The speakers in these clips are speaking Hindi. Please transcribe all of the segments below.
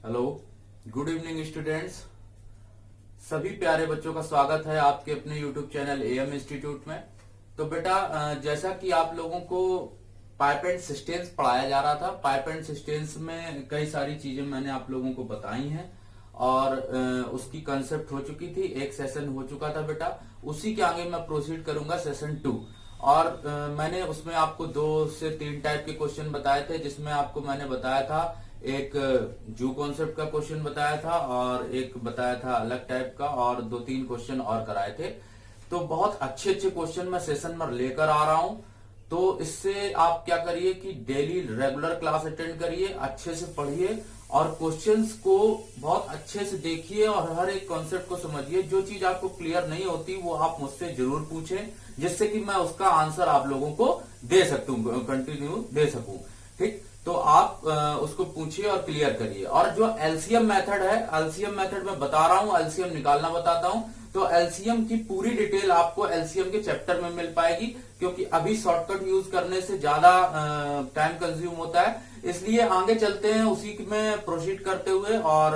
Hello, good evening students. सभी प्यारे बच्चों का स्वागत है आपके अपने यूट्यूब चैनल एएम इंस्टीट्यूट में। तो बेटा, जैसा कि आप लोगों को पाइप एंड सिस्टेम्स पढ़ाया जा रहा था, पाइप एंड सिस्टेम्स में कई सारी चीजें मैंने आप लोगों को बताई हैं और उसकी कंसेप्ट हो चुकी थी, एक सेशन हो चुका था बेटा। उसी के आगे मैं प्रोसीड करूंगा सेशन 2। और मैंने उसमें आपको 2 से 3 टाइप के क्वेश्चन बताए थे, जिसमें आपको मैंने बताया था एक जू कॉन्सेप्ट का क्वेश्चन बताया था और एक बताया था अलग टाइप का, और 2-3 क्वेश्चन और कराए थे। तो बहुत अच्छे अच्छे क्वेश्चन मैं सेशन में लेकर आ रहा हूं। तो इससे आप क्या करिए कि डेली रेगुलर क्लास अटेंड करिए, अच्छे से पढ़िए और क्वेश्चंस को बहुत अच्छे से देखिए और हर एक कॉन्सेप्ट को समझिए। जो चीज आपको क्लियर नहीं होती वो आप मुझसे जरूर पूछें, जिससे कि मैं उसका आंसर आप लोगों को दे सकूं, कंटिन्यू दे सकूं। ठीक, तो आप उसको पूछिए और क्लियर करिए। और जो एलसीएम मेथड है, एलसीएम मेथड में बता रहा हूं, एलसीएम निकालना बताता हूं। तो एलसीएम की पूरी डिटेल आपको एलसीएम के चैप्टर में मिल पाएगी, क्योंकि अभी शॉर्टकट यूज करने से ज्यादा टाइम कंज्यूम होता है। इसलिए आगे चलते हैं, उसी में प्रोसीड करते हुए और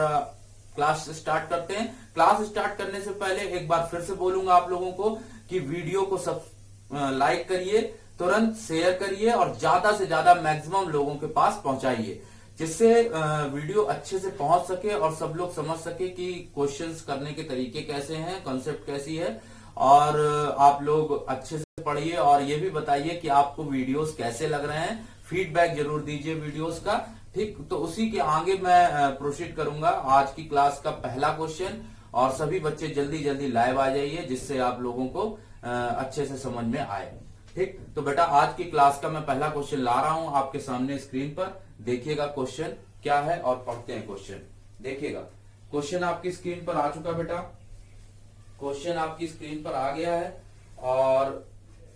क्लास स्टार्ट करते हैं। क्लास स्टार्ट करने से पहले एक बार फिर से बोलूंगा आप लोगों को कि वीडियो को सब लाइक करिए, तुरंत शेयर करिए और ज्यादा से ज्यादा मैक्सिमम लोगों के पास पहुंचाइए, जिससे वीडियो अच्छे से पहुंच सके और सब लोग समझ सके कि क्वेश्चंस करने के तरीके कैसे हैं, कॉन्सेप्ट कैसी है। और आप लोग अच्छे से पढ़िए और ये भी बताइए कि आपको वीडियोस कैसे लग रहे हैं, फीडबैक जरूर दीजिए वीडियोस का। ठीक, तो उसी के आगे मैं प्रोसीड करूंगा आज की क्लास का पहला क्वेश्चन। और सभी बच्चे जल्दी जल्दी लाइव आ जाइए, जिससे आप लोगों को अच्छे से समझ में आए। ठीक, तो बेटा आज की क्लास का मैं पहला क्वेश्चन ला रहा हूं आपके सामने स्क्रीन पर। देखिएगा क्वेश्चन क्या है और पढ़ते हैं क्वेश्चन। देखिएगा, क्वेश्चन आपकी स्क्रीन पर आ चुका बेटा, क्वेश्चन आपकी स्क्रीन पर आ गया है और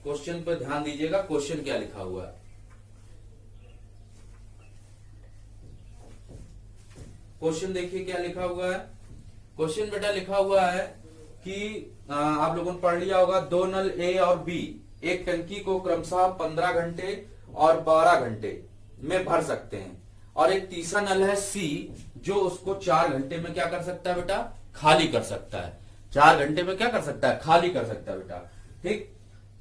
क्वेश्चन पर ध्यान दीजिएगा। क्वेश्चन क्या लिखा हुआ है, क्वेश्चन देखिए क्या लिखा हुआ है। क्वेश्चन बेटा लिखा हुआ है कि आप लोगों ने पढ़ लिया होगा, 2 नल ए और बी एक टंकी को क्रमशः 15 घंटे और 12 घंटे में भर सकते हैं, और एक तीसरा नल है सी जो उसको 4 घंटे में क्या कर सकता है बेटा, खाली कर सकता है। 4 घंटे में क्या कर सकता है, खाली कर सकता है बेटा। ठीक,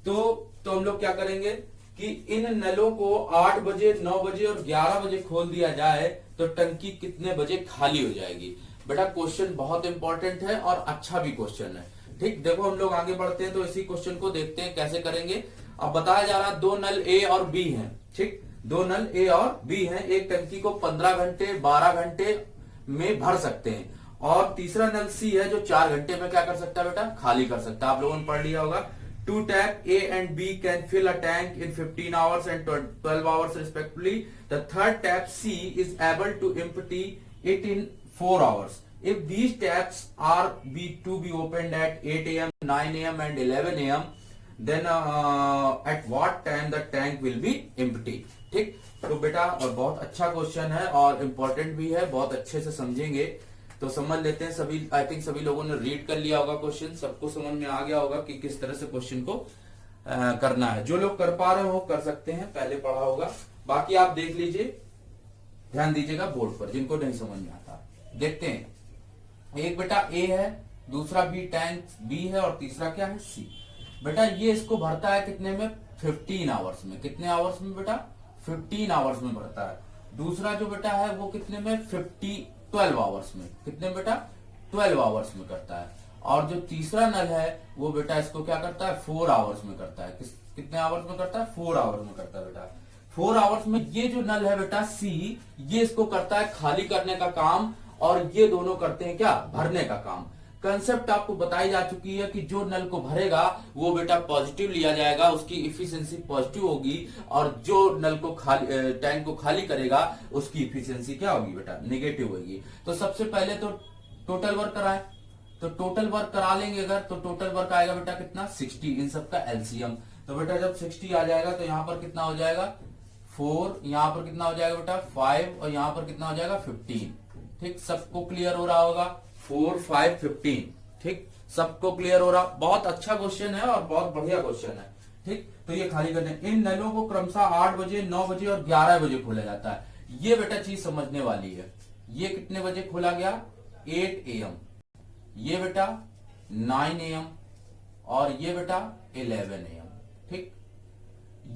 तो हम लोग क्या करेंगे कि इन नलों को 8 बजे, 9 बजे और 11 बजे खोल दिया जाए तो टंकी कितने बजे खाली हो जाएगी। बेटा क्वेश्चन बहुत इंपॉर्टेंट है और अच्छा भी क्वेश्चन है। ठीक, देखो हम लोग आगे बढ़ते हैं तो इसी क्वेश्चन को देखते हैं कैसे करेंगे। अब बताया जा रहा है 2 नल ए और बी हैं। ठीक, 2 नल ए और बी हैं, एक टंकी को 15 घंटे 12 घंटे में भर सकते हैं, और तीसरा नल सी है जो 4 घंटे में क्या कर सकता है बेटा, खाली कर सकता है। आप लोगों ने पढ़ लिया होगा, 2 tap A and B can fill a tank in 15 hours and 12 hours respectively. The third tap C is able to empty it in 4 hours. If these taps are to be opened at 8 a.m., 9 a.m. and 11 a.m., then at what time the tank will be empty? ठीक, तो बेटा बहुत अच्छा क्वेश्चन है और इम्पोर्टेंट भी है, बहुत अच्छे से समझेंगे तो समझ लेते हैं। सभी आई थिंक सभी लोगों ने रीड कर लिया होगा क्वेश्चन, सबको समझ में आ गया होगा कि किस तरह से क्वेश्चन को करना है। जो लोग कर पा रहे हो कर सकते हैं, पहले पढ़ा होगा। बाकी आप देख लीजिए, ध्यान दीजिएगा बोर्ड पर, जिनको नहीं समझ में आता। देखते हैं, एक बेटा ए है, दूसरा बी टैंक बी है और तीसरा क्या है सी। बेटा ये इसको भरता है कितने में, 15 आवर्स में। कितने आवर्स में बेटा, 15 आवर्स में भरता है। दूसरा जो बेटा है वो कितने में, 12 आवर्स में। कितने बेटा, 12 आवर्स में करता है। और जो तीसरा नल है वो बेटा इसको क्या करता है, 4 आवर्स में करता है। कितने आवर्स में करता है, 4 आवर्स में करता है बेटा। 4 आवर्स में ये जो नल है बेटा सी, ये इसको करता है खाली करने का काम, और ये दोनों करते हैं क्या, भरने का काम। कंसेप्ट आपको बताई जा चुकी है कि जो नल को भरेगा वो बेटा पॉजिटिव लिया जाएगा, उसकी इफिशिएंसी पॉजिटिव होगी, और जो नल को खाली, टैंक को खाली करेगा उसकी इफिशिएंसी क्या होगी बेटा, नेगेटिव होगी। तो सबसे पहले तो टोटल वर्क कराए, तो टोटल वर्क करा लेंगे अगर, तो टोटल वर्क आएगा बेटा कितना, 60। इन सबका एलसीएम, तो बेटा जब 60 आ जाएगा तो यहाँ पर कितना हो जाएगा, 4, यहाँ पर कितना हो जाएगा बेटा 5, और यहाँ पर कितना हो जाएगा 15। ठीक, सबको क्लियर हो रहा होगा, 4, 5, 15। ठीक, सबको क्लियर हो रहा, बहुत अच्छा क्वेश्चन है और बहुत बढ़िया क्वेश्चन है। ठीक, तो ये खाली करने, इन नलों को क्रमशः 8 बजे, 9 बजे और 11 बजे खोला जाता है। ये बेटा चीज समझने वाली है। ये कितने बजे खोला गया? 8 AM। ये बेटा 9 AM और ये बेटा 11 AM। ठीक,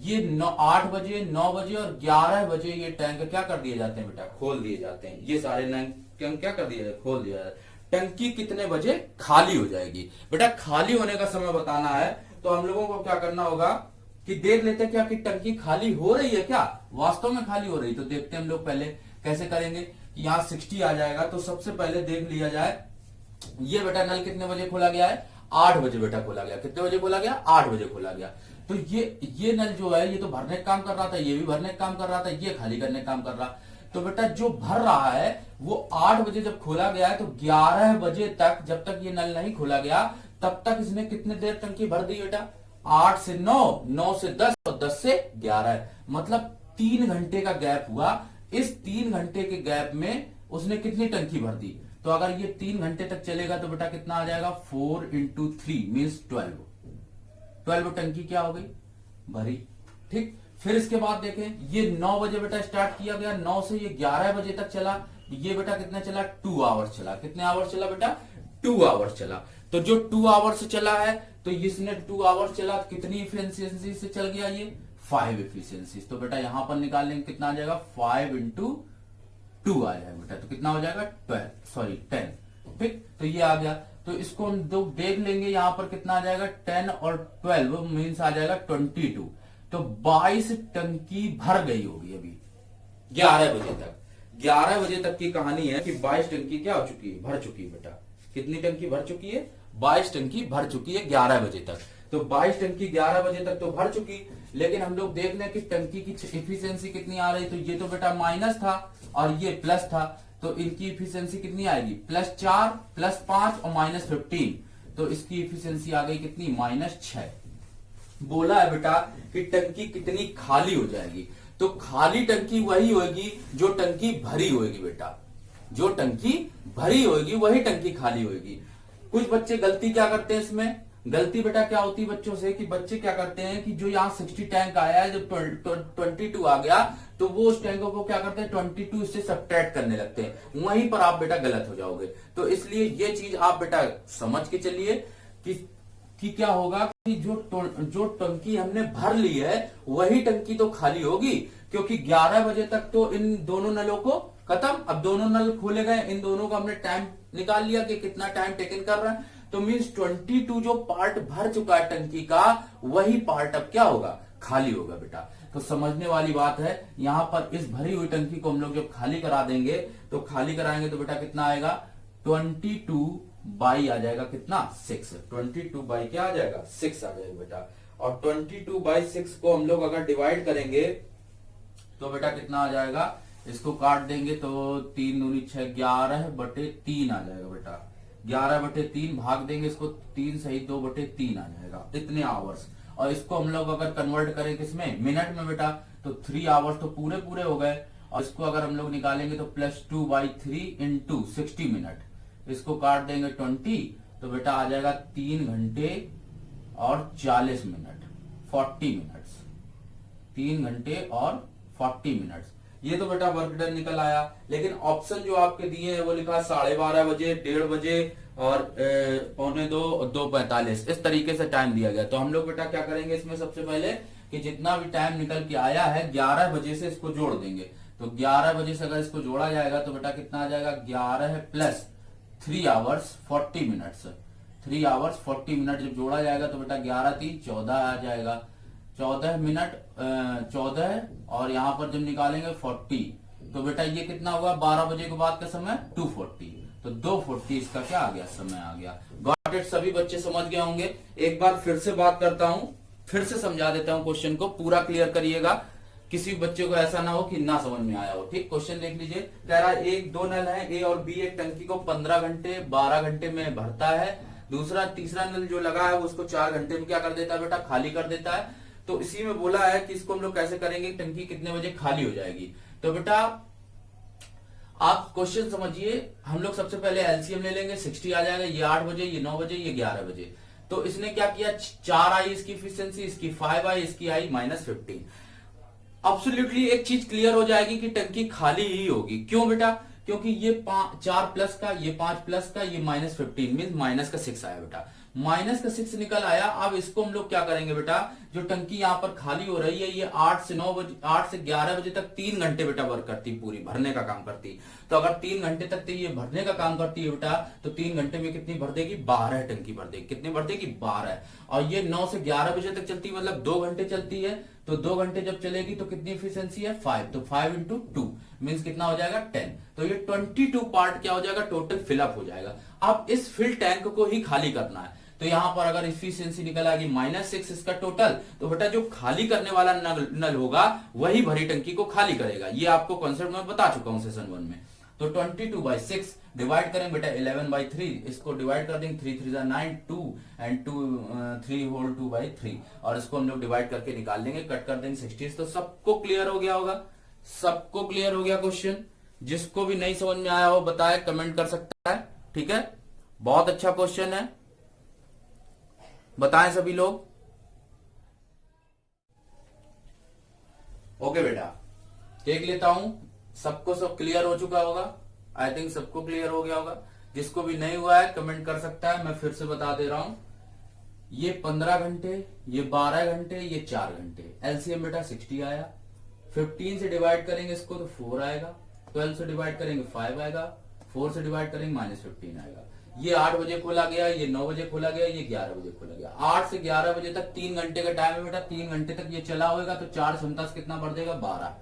ये 8 बजे, 9 बजे और 11 बजे ये टैंक क्या कर दिए जाते हैं बेटा? खोल दिए जाते हैं। ये सारे टैंक क्या कर दिया जाए? खोल दिया जाए। टंकी कितने बजे खाली हो जाएगी? बेटा खाली होने का समय बताना है तो हम लोगों को क्या करना होगा कि देख लेते हैं क्या कि टंकी खाली हो रही है क्या, वास्तव में खाली हो रही। तो देखते हैं हम लोग पहले कैसे करेंगे कि यहाँ 60 आ जाएगा। तो सबसे पहले देख लिया जाए, ये बेटा नल कितने बजे खोला गया है? 8 बजे बेटा खोला गया। कितने बजे खोला गया? 8 बजे खोला गया। तो ये नल जो है ये तो भरने का काम कर रहा था, ये भी भरने का काम कर रहा था, ये खाली करने का काम कर रहा। तो बेटा जो भर रहा है वो 8 बजे जब खोला गया है तो 11 बजे तक, जब तक ये नल नहीं खोला गया तब तक इसने कितने देर टंकी भर दी बेटा? 8 से 9, 9 से 10 और 10 से 11, मतलब 3 घंटे का गैप हुआ। इस 3 घंटे के गैप में उसने कितनी टंकी भर दी? तो अगर ये 3 घंटे तक चलेगा तो बेटा कितना आ जाएगा? 4 × 3 मीन्स 12 टंकी क्या हो गई? भरी। ठीक, फिर इसके बाद देखें, ये 9 बजे बेटा स्टार्ट किया गया, 9 से ये 11 बजे तक चला। ये बेटा कितना चला? 2 आवर्स चला। कितने आवर्स चला बेटा? 2 आवर्स चला। तो जो 2 आवर्स चला है तो इसने 2 आवर्स चला, कितनी इफिशियंसी से चल गया? ये 5 इफिशियंसी। तो बेटा यहां पर निकाल लेंगे, कितना आ जाएगा? 5 × 2 आ जाएगा बेटा। तो कितना हो जाएगा? 10। ठीक, तो ये आ गया। तो इसको हम दो देख लेंगे, यहां पर कितना आ जाएगा? 10 और 12 मीन्स आ जाएगा 22। तो 22 टंकी भर गई होगी अभी 11 बजे तक। 11 बजे तक की कहानी है कि 22 टंकी क्या हो चुकी है? भर चुकी है बेटा। कितनी टंकी भर चुकी है? 22 टंकी भर चुकी है 11 बजे तक। तो 22 टंकी 11 बजे तक तो भर चुकी, लेकिन हम लोग देख लें कि टंकी की इफिशियंसी कितनी आ रही। तो ये तो बेटा माइनस था और ये प्लस था, तो इनकी इफिशियंसी कितनी आएगी? +4, +5 और -15। तो इसकी इफिशियंसी आ गई कितनी? -6। बोला है बेटा कि टंकी कितनी खाली हो जाएगी। तो खाली टंकी वही होगी जो टंकी भरी होगी बेटा। जो टंकी भरी होगी वही टंकी खाली होगी। कुछ बच्चे गलती क्या करते हैं इसमें? गलती बेटा क्या होती है बच्चों से कि बच्चे क्या करते हैं कि जो यहाँ 60 टैंक आया है, जब 22 आ गया तो वो उस टैंकों को क्या करते हैं? 22 से सब्ट्रैक्ट करने लगते हैं। वहीं पर आप बेटा गलत हो जाओगे। तो इसलिए ये चीज आप बेटा समझ के चलिए कि क्या होगा कि जो टंकी हमने भर ली है वही टंकी तो खाली होगी, क्योंकि 11 बजे तक तो इन दोनों नलों को खत्म। अब दोनों नल खोले गए, इन दोनों का हमने टाइम निकाल लिया कि कितना टाइम टेकन कर रहा है। तो मीन्स 22 जो पार्ट भर चुका है टंकी का, वही पार्ट अब क्या होगा? खाली होगा बेटा। तो समझने वाली बात है। यहां पर इस भरी हुई टंकी को हम लोग जब खाली करा देंगे तो खाली कराएंगे तो बेटा कितना आएगा? 22 आ जाएगा कितना? 6। 22 क्या आ जाएगा? 6 आ जाएगा बेटा। और 22/6 को हम लोग अगर डिवाइड करेंगे तो बेटा कितना आ जाएगा? इसको काट देंगे तो 3 दूनी 6, 11/3 आ जाएगा बेटा। 11/3 भाग देंगे इसको, 3 सही 2/3 आ जाएगा। इतने आवर्स। और इसको हम लोग अगर कन्वर्ट करें किसमें? मिनट में बेटा, तो 3 आवर्स तो पूरे पूरे हो गए। और इसको अगर हम लोग निकालेंगे तो +2/3 × 60 मिनट। इसको काट देंगे 20 तो बेटा आ जाएगा 3 घंटे और 40 मिनट, 40 मिनट्स। 3 घंटे और 40 मिनट्स। ये तो बेटा वर्क डन निकल आया। लेकिन ऑप्शन जो आपके दिए हैं वो लिखा 12:30 बजे, 1:30 बजे और 1:45 और 2:45, इस तरीके से टाइम दिया गया। तो हम लोग बेटा क्या करेंगे इसमें? सबसे पहले कि जितना भी टाइम निकल के आया है 11 बजे से इसको जोड़ देंगे। तो 11 बजे से अगर इसको जोड़ा जाएगा तो बेटा कितना आ जाएगा? 11 + 3 आवर्स 40 मिनट्स। 3 आवर्स 40 मिनट जब जोड़ा जाएगा तो बेटा 11×3 = 14 आ जाएगा। 14 मिनट 14 और यहाँ पर जब निकालेंगे 40 तो बेटा ये कितना हुआ? 12 बजे के बाद का समय 2:40। तो 2:40 इसका क्या आ गया? समय आ गया। Got it? सभी बच्चे समझ गए होंगे। एक बार फिर से बात करता हूं, फिर से समझा देता हूं क्वेश्चन को, पूरा क्लियर करिएगा। किसी बच्चे को ऐसा ना हो कि ना समझ में आया हो। ठीक, क्वेश्चन देख लीजिए। कह रहा है 2 नल है ए और बी, एक टंकी को 15 घंटे 12 घंटे में भरता है। दूसरा तीसरा नल जो लगा है वो उसको 4 घंटे में क्या कर देता है बेटा? खाली कर देता है। तो इसी में बोला है कि इसको हम लोग कैसे करेंगे? टंकी कितने बजे खाली हो जाएगी? तो बेटा आप क्वेश्चन समझिए। हम लोग सबसे पहले एलसीएम ले लेंगे, 60 आ जाएगा। ये 8 बजे, ये 9 बजे, ये 11 बजे। तो इसने क्या किया? 4 आई इसकी इफिशियंसी, इसकी 5 आई, इसकी आई -15। एब्सोल्युटली एक चीज क्लियर हो जाएगी कि टंकी खाली ही होगी। क्यों बेटा? क्योंकि ये 4 प्लस का, ये 5 प्लस का, ये -15 मीन माइनस का 6 आया बेटा, माइनस का 6 निकल आया। अब इसको हम लोग क्या करेंगे बेटा, जो टंकी यहाँ पर खाली हो रही है ये 8 से 9 बजे, 8 से 11 बजे तक 3 घंटे बेटा वर्क करती, पूरी भरने का काम करती। तो अगर 3 घंटे तक ये भरने का काम करती है बेटा, तो 3 घंटे में कितनी भर देगी, 12 टंकी भर देगी। कितनी भर देगी, 12। और ये 9 से 11 बजे तक चलती है, मतलब 2 घंटे चलती है। तो 2 घंटे जब चलेगी तो कितनी एफिशिएंसी है, 5। तो 5 इंटू 2 मीन्स कितना हो जाएगा, 10। तो ये 22 पार्ट क्या हो जाएगा, टोटल फिलअप हो जाएगा। अब इस फिल टैंक को ही खाली करना है। तो यहां पर अगर इफिशियंसी निकल आएगी -6 इसका टोटल, तो बेटा जो खाली करने वाला नल होगा वही भरी टंकी को खाली करेगा। ये आपको कॉन्सेप्ट में बता चुका हूं सेशन 1 में। तो 22/6 डिवाइड करें बेटा 11/3, इसको डिवाइड कर देंगे, 3 3 जा 9, 2 एंड 2 3 होल 2/3, और इसको हम लोग डिवाइड करके निकाल लेंगे, कट कर देंगे 60। तो सबको क्लियर हो गया होगा, सबको क्लियर हो गया क्वेश्चन। जिसको भी नहीं समझ में आया हो बताए, कमेंट कर सकता है, ठीक है। बहुत अच्छा क्वेश्चन है, बताएं सभी लोग। ओके बेटा, देख लेता हूं सबको सब क्लियर हो चुका होगा। आई थिंक सबको क्लियर हो गया होगा। जिसको भी नहीं हुआ है कमेंट कर सकता है, मैं फिर से बता दे रहा हूं। ये 15 घंटे, ये 12 घंटे, ये 4 घंटे। एलसीएम बेटा 60 आया। 15 से डिवाइड करेंगे इसको तो 4 आएगा। 12 से डिवाइड करेंगे 5 आएगा। 4 से डिवाइड करेंगे -15 आएगा। ये 8 बजे खोला गया, ये 9 बजे खोला गया, ये 11 बजे खोला गया। 8 से 11 बजे तक 3 घंटे का टाइम है बेटा। 3 घंटे तक ये चला होगा तो 4 क्षमता से कितना बढ़ देगा, 12।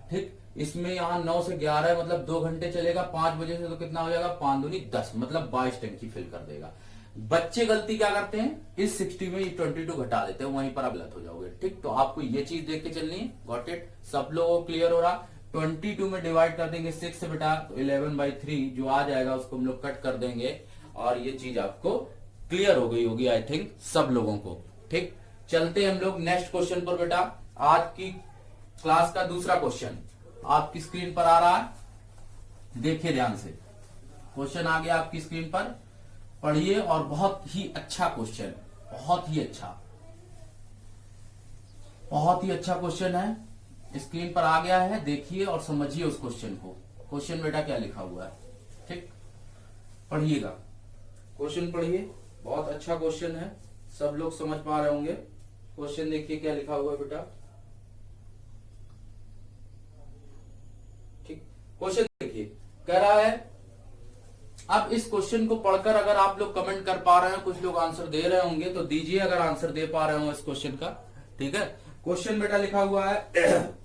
ठीक, इसमें यहाँ 9 से 11 मतलब 2 घंटे चलेगा। 5 बजे से तो कितना हो जाएगा, 5 दूनी 10, मतलब 22 टंकी फिल कर देगा। बच्चे गलती क्या करते हैं, इस 60 में 22 घटा देते हैं, वहीं पर आप गलत हो जाओगे। ठीक, तो आपको ये चीज देख के चलनी है। गॉट इट, सब लोगों को क्लियर हो रहा। 22 में डिवाइड कर देंगे 6 से बेटा, तो 11/3 जो आ जाएगा उसको हम लोग कट कर देंगे, और ये चीज आपको क्लियर हो गई होगी आई थिंक सब लोगों को। ठीक, चलते हम लोग नेक्स्ट क्वेश्चन पर बेटा। आज की क्लास का दूसरा क्वेश्चन आपकी स्क्रीन पर आ रहा है, देखिए ध्यान से। क्वेश्चन आ गया आपकी स्क्रीन पर, पढ़िए। और बहुत ही अच्छा क्वेश्चन, बहुत ही अच्छा, बहुत ही अच्छा क्वेश्चन है। स्क्रीन पर आ गया है, देखिए और समझिए उस क्वेश्चन को। क्वेश्चन बेटा क्या लिखा हुआ है, ठीक, पढ़िएगा, क्वेश्चन पढ़िए। बहुत अच्छा क्वेश्चन है, सब लोग समझ पा रहे होंगे। क्वेश्चन देखिए क्या लिखा हुआ है बेटा, ठीक। क्वेश्चन देखिए, कह रहा है, अब इस क्वेश्चन को पढ़कर अगर आप लोग कमेंट कर पा रहे हैं, कुछ लोग आंसर दे रहे होंगे तो दीजिए, अगर आंसर दे पा रहे हो इस क्वेश्चन का। ठीक है, क्वेश्चन बेटा लिखा हुआ है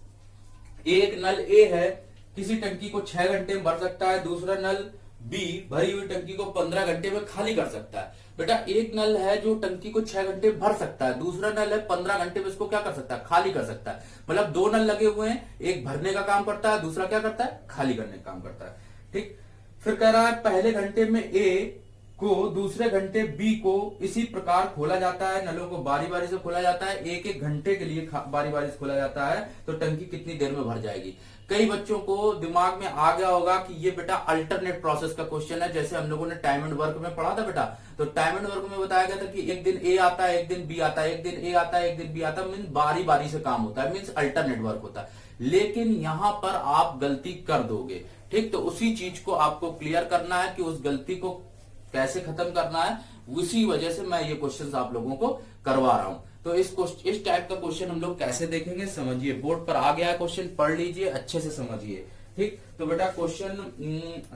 एक नल ए है, किसी टंकी को 6 घंटे में भर सकता है। दूसरा नल बी भरी हुई टंकी को 15 घंटे में खाली कर सकता है। बेटा एक नल है जो टंकी को 6 घंटे भर सकता है, दूसरा नल है 15 घंटे में इसको क्या कर सकता है, खाली कर सकता है। मतलब 2 नल लगे हुए हैं, एक भरने का काम करता है, दूसरा क्या करता है, खाली करने का काम करता है। ठीक, फिर कह रहा है पहले घंटे में ए को, दूसरे घंटे बी को इसी प्रकार खोला जाता है। नलों को बारी बारी से खोला जाता है, एक एक घंटे के लिए बारी बारी से खोला जाता है, तो टंकी कितनी देर में भर जाएगी। कई बच्चों को दिमाग में आ गया होगा कि ये बेटा अल्टरनेट प्रोसेस का क्वेश्चन है, जैसे हम लोगों ने टाइम एंड वर्क में पढ़ा था बेटा। तो टाइम एंड वर्क में बताया गया था कि एक दिन ए आता है, एक दिन बी आता है, एक दिन ए आता है, एक दिन बी आता है, मीन्स बारी बारी से काम होता है, मीन्स अल्टरनेट वर्क होता है। लेकिन यहां पर आप गलती कर दोगे। ठीक, तो उसी चीज को आपको क्लियर करना है कि उस गलती को कैसे खत्म करना है, उसी वजह से मैं ये क्वेश्चंस आप लोगों को करवा रहा हूं। तो इस टाइप का क्वेश्चन हम लोग कैसे देखेंगे, समझिए। बोर्ड पर आ गया है क्वेश्चन, पढ़ लीजिए, अच्छे से समझिए। ठीक, तो बेटा क्वेश्चन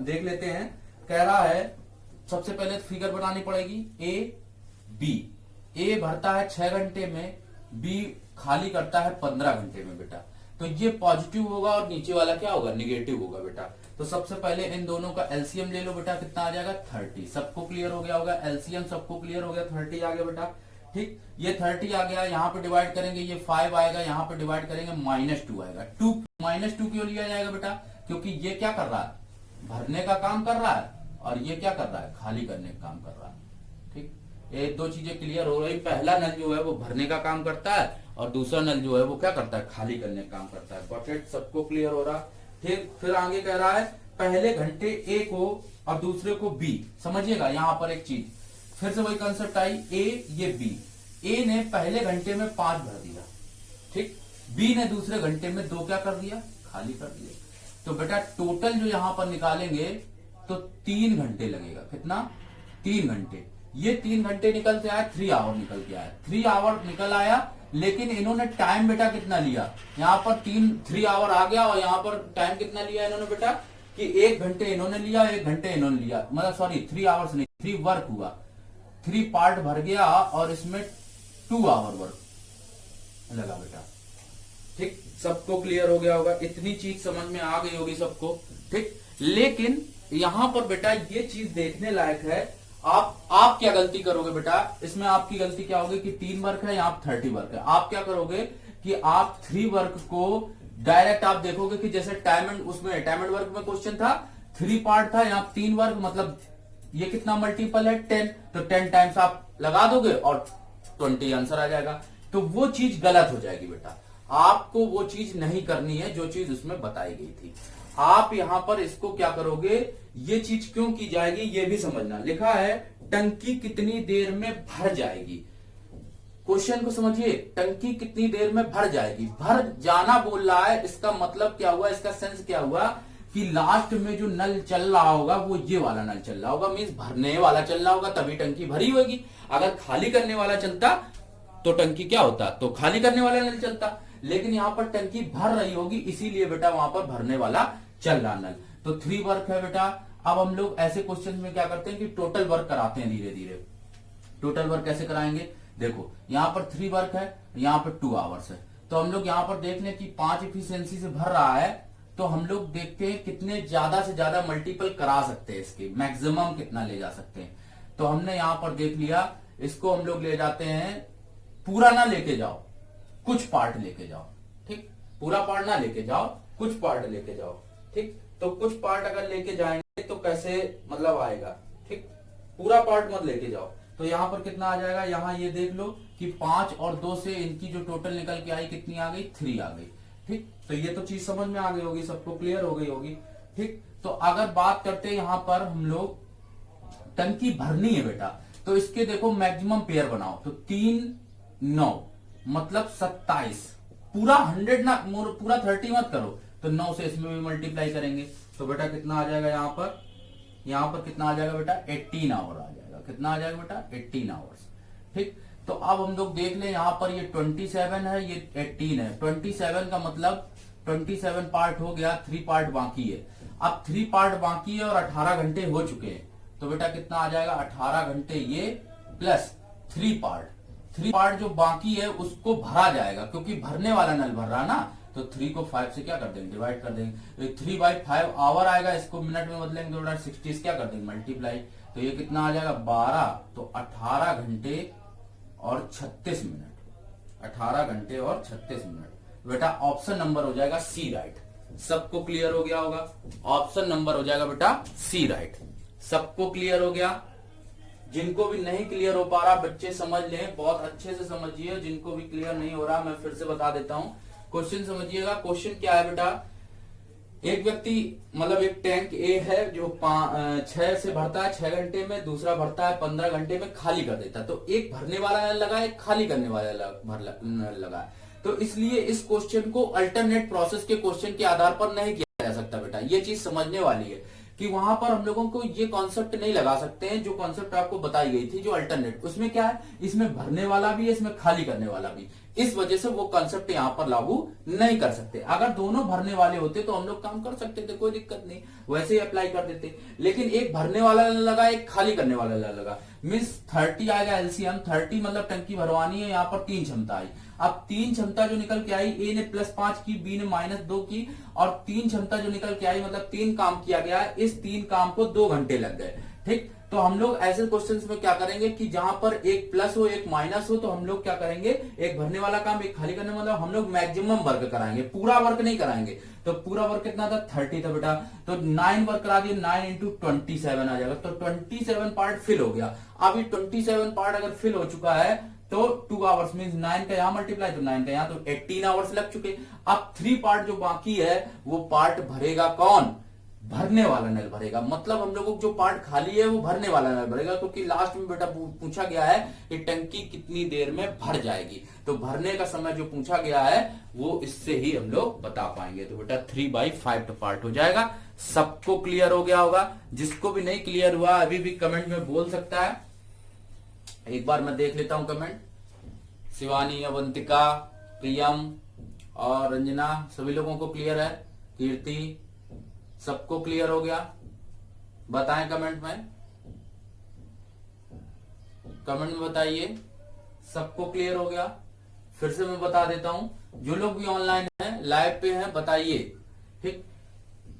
देख लेते हैं। कह रहा है सबसे पहले फिगर बनानी पड़ेगी, ए बी। ए भरता है 6 घंटे में, बी खाली करता है 15 घंटे में बेटा। तो ये पॉजिटिव होगा और नीचे वाला क्या होगा, निगेटिव होगा बेटा। तो सबसे पहले इन दोनों का एलसीएम ले लो बेटा, कितना आ जाएगा, 30। सबको क्लियर हो गया होगा, एलसीएम सबको क्लियर हो गया, 30 आ गया बेटा। ठीक, ये 30 आ गया, यहाँ पे डिवाइड करेंगे, ये 5 आएगा, यहाँ पे डिवाइड करेंगे, -2 आएगा। -2 क्यों लिया जाएगा बेटा, क्योंकि ये क्या कर रहा है, भरने का काम कर रहा है, और ये क्या कर रहा है, खाली करने का काम कर रहा है। ठीक, ये 2 चीजें क्लियर हो रही। पहला नल जो है वो भरने का काम करता है, और दूसरा नल जो है वो क्या करता है, खाली करने का काम करता है। गॉट इट, सबको क्लियर हो रहा। ठीक, फिर आगे कह रहा है पहले घंटे ए को और दूसरे को बी। समझिएगा यहाँ पर एक चीज, फिर से वही कंसेप्ट आई, ए ये बी। ए ने पहले घंटे में 5 भर दिया, ठीक। बी ने दूसरे घंटे में 2 क्या कर दिया, खाली कर दिया। तो बेटा टोटल जो यहां पर निकालेंगे तो 3 घंटे लगेगा। कितना? 3 घंटे। ये 3 घंटे निकल के आया, 3 आवर निकल के आया, 3 आवर निकल आया। लेकिन इन्होंने टाइम बेटा कितना लिया, यहाँ पर 3 आवर आ गया, और यहाँ पर टाइम कितना लिया इन्होंने बेटा कि 1 घंटे इन्होंने लिया, 1 घंटे इन्होंने लिया, मतलब सॉरी 3 आवर्स नहीं, 3 वर्क हुआ, 3 पार्ट भर गया और इसमें 2 आवर वर्क लगा बेटा। ठीक, सबको क्लियर हो गया होगा, इतनी चीज समझ में आ गई होगी सबको। ठीक, लेकिन यहां पर बेटा ये चीज देखने लायक है, आप क्या गलती करोगे बेटा, इसमें आपकी गलती क्या होगी कि 3 वर्क है, यहाँ 30 वर्क है। आप क्या करोगे कि आप 3 वर्क को डायरेक्ट आप देखोगे कि जैसे टाइम एंड वर्क में क्वेश्चन था, 3 पार्ट था, यहाँ 3 वर्क, मतलब ये कितना मल्टीपल है 10, तो 10 टाइम्स आप लगा दोगे और 20 आंसर आ जाएगा। तो वो चीज गलत हो जाएगी बेटा, आपको वो चीज नहीं करनी है जो चीज उसमें बताई गई थी। आप यहां पर इसको क्या करोगे, ये चीज क्यों की जाएगी ये भी समझना। लिखा है टंकी कितनी देर में भर जाएगी, क्वेश्चन को समझिए, टंकी कितनी देर में भर जाएगी। भर जाना बोल रहा है, इसका मतलब क्या हुआ, इसका सेंस क्या हुआ कि लास्ट में जो नल चल रहा होगा वो ये वाला नल चल रहा होगा, मीन्स भरने वाला चल रहा होगा, तभी टंकी भरी होगी। अगर खाली करने वाला चलता तो टंकी क्या होता, तो खाली करने वाला नल चलता। लेकिन यहाँ पर टंकी भर रही होगी, इसीलिए बेटा वहां पर भरने वाला चल रहा नल। तो 3 वर्क है बेटा। अब हम लोग ऐसे क्वेश्चन में क्या करते हैं कि टोटल वर्क कराते हैं धीरे धीरे। टोटल वर्क कैसे कराएंगे, देखो यहाँ पर 3 वर्क है, यहाँ पर 2 आवर्स है, तो हम लोग यहाँ पर देख लें कि 5 इफिशियंसी से भर रहा है, तो हम लोग देखते हैं कितने ज्यादा से ज्यादा मल्टीपल करा सकते हैं, इसके मैक्सिमम कितना ले जा सकते हैं। तो हमने यहाँ पर देख लिया, इसको हम लोग ले जाते हैं, पूरा ना लेके जाओ, कुछ पार्ट लेके जाओ। ठीक, पूरा पार्ट ना लेके जाओ, कुछ पार्ट लेके जाओ। ठीक, तो कुछ पार्ट अगर लेके जाएंगे तो कैसे मतलब आएगा। ठीक, पूरा पार्ट मत लेके जाओ। तो यहाँ पर कितना आ जाएगा, यहाँ ये देख लो कि 5 और 2 से इनकी जो टोटल निकल के आई कितनी आ गई, 3 आ गई। ठीक, तो ये तो चीज समझ में आ गई होगी, सबको क्लियर हो गई होगी। ठीक, तो अगर बात करते हैं यहाँ पर हम लोग टंकी भरनी है बेटा, तो इसके देखो मैक्सिमम पेयर बनाओ, तो 3 9 मतलब 27, पूरा 100 ना, पूरा 30 मत करो, तो 9 से इसमें भी मल्टीप्लाई करेंगे, तो बेटा कितना आ जाएगा यहाँ पर कितना आ जाएगा बेटा, 18 आवर आ जाएगा। कितना आ जाएगा बेटा, 18 आवर्स। ठीक, तो अब हम लोग देख लें, यहाँ पर ये 27 है, ये 18 है। 27 का मतलब 27 पार्ट हो गया, 3 पार्ट बाकी है। अब 3 पार्ट बाकी है और 18 घंटे हो चुके हैं, तो बेटा कितना आ जाएगा, 18 घंटे ये प्लस 3 पार्ट जो बाकी है उसको भरा जाएगा, क्योंकि भरने वाला नल भर रहा ना, तो 3 को 5 से क्या कर देंगे, डिवाइड कर देंगे, 3/5 आवर आएगा, इसको मिनट में बदलेंगे तो 60 से क्या कर देंगे, मल्टीप्लाई, तो ये कितना आ जाएगा 12, तो 18 घंटे और 36 मिनट, 18 घंटे और 36 मिनट। बेटा ऑप्शन नंबर हो जाएगा सी राइट। सबको क्लियर हो गया होगा, ऑप्शन नंबर हो जाएगा बेटा सी राइट। सबको क्लियर हो गया, जिनको भी नहीं क्लियर हो पा रहा बच्चे समझ लें, बहुत अच्छे से समझिए, जिनको भी क्लियर नहीं हो रहा मैं फिर से बता देता हूं, क्वेश्चन समझिएगा। क्वेश्चन क्या है बेटा, एक व्यक्ति मतलब एक टैंक ए है जो 6 से भरता है 6 घंटे में, दूसरा भरता है 15 घंटे में, खाली कर देता है। तो एक भरने वाला नल लगा है, एक खाली करने वाला नल लगा है। तो इसलिए इस क्वेश्चन को अल्टरनेट प्रोसेस के क्वेश्चन के आधार पर नहीं किया जा सकता बेटा, ये चीज समझने वाली है कि वहां पर हम लोगों को ये कॉन्सेप्ट नहीं लगा सकते हैं जो कॉन्सेप्ट आपको बताई गई थी, जो अल्टरनेट, उसमें क्या है, इसमें भरने वाला भी है, इसमें खाली करने वाला भी, इस वजह से वो कॉन्सेप्ट यहाँ पर लागू नहीं कर सकते। अगर दोनों भरने वाले होते तो हम लोग काम कर सकते थे, कोई दिक्कत नहीं, वैसे ही अप्लाई कर देते। लेकिन एक भरने वाला लगा, एक खाली करने वाला लगा, मीन्स 30 आएगा एलसीएम, 30 मतलब टंकी भरवानी है, यहाँ पर 3 क्षमता आई। अब 3 क्षमता जो निकल के आई, ए ने +5 की, बी ने -2 की, और 3 क्षमता जो निकल के आई मतलब 3 काम किया गया, इस 3 काम को 2 घंटे लग गए। ठीक, तो हम लोग ऐसे क्वेश्चंस में क्या करेंगे कि जहां पर एक प्लस हो एक माइनस हो, तो हम लोग क्या करेंगे, एक भरने वाला काम एक खाली करने वाला, हम लोग मैक्सिमम वर्क कराएंगे, पूरा वर्क नहीं कराएंगे। तो पूरा वर्क कितना था, 30 था बेटा, तो 9 वर्क करा दिए, 9 × 27 आ जाएगा, तो 27 पार्ट फिल हो गया। अब ये 27 पार्ट अगर फिल हो चुका है तो 2 आवर्स मीन 9 का यहाँ मल्टीप्लाई, तो 9 का यहाँ, तो 18 आवर्स लग चुके। अब 3 पार्ट जो बाकी है वो पार्ट भरेगा कौन, भरने वाला नल भरेगा। मतलब हम लोगों को जो पार्ट खाली है वो भरने वाला नल भरेगा, क्योंकि लास्ट में बेटा पूछा गया है कि टंकी कितनी देर में भर जाएगी, तो भरने का समय जो पूछा गया है वो इससे ही हम लोग बता पाएंगे। तो बेटा 3/5 पार्ट हो जाएगा। सबको क्लियर हो गया होगा? जिसको भी नहीं क्लियर हुआ अभी भी कमेंट में बोल सकता है। एक बार मैं देख लेता हूं कमेंट। शिवानी, अवंतिका, प्रियम और रंजना, सभी लोगों को क्लियर है? कीर्ति, सबको क्लियर हो गया? बताएं कमेंट में, कमेंट में बताइए सबको क्लियर हो गया। फिर से मैं बता देता हूं, जो लोग भी ऑनलाइन हैं, लाइव पे हैं, बताइए। ठीक,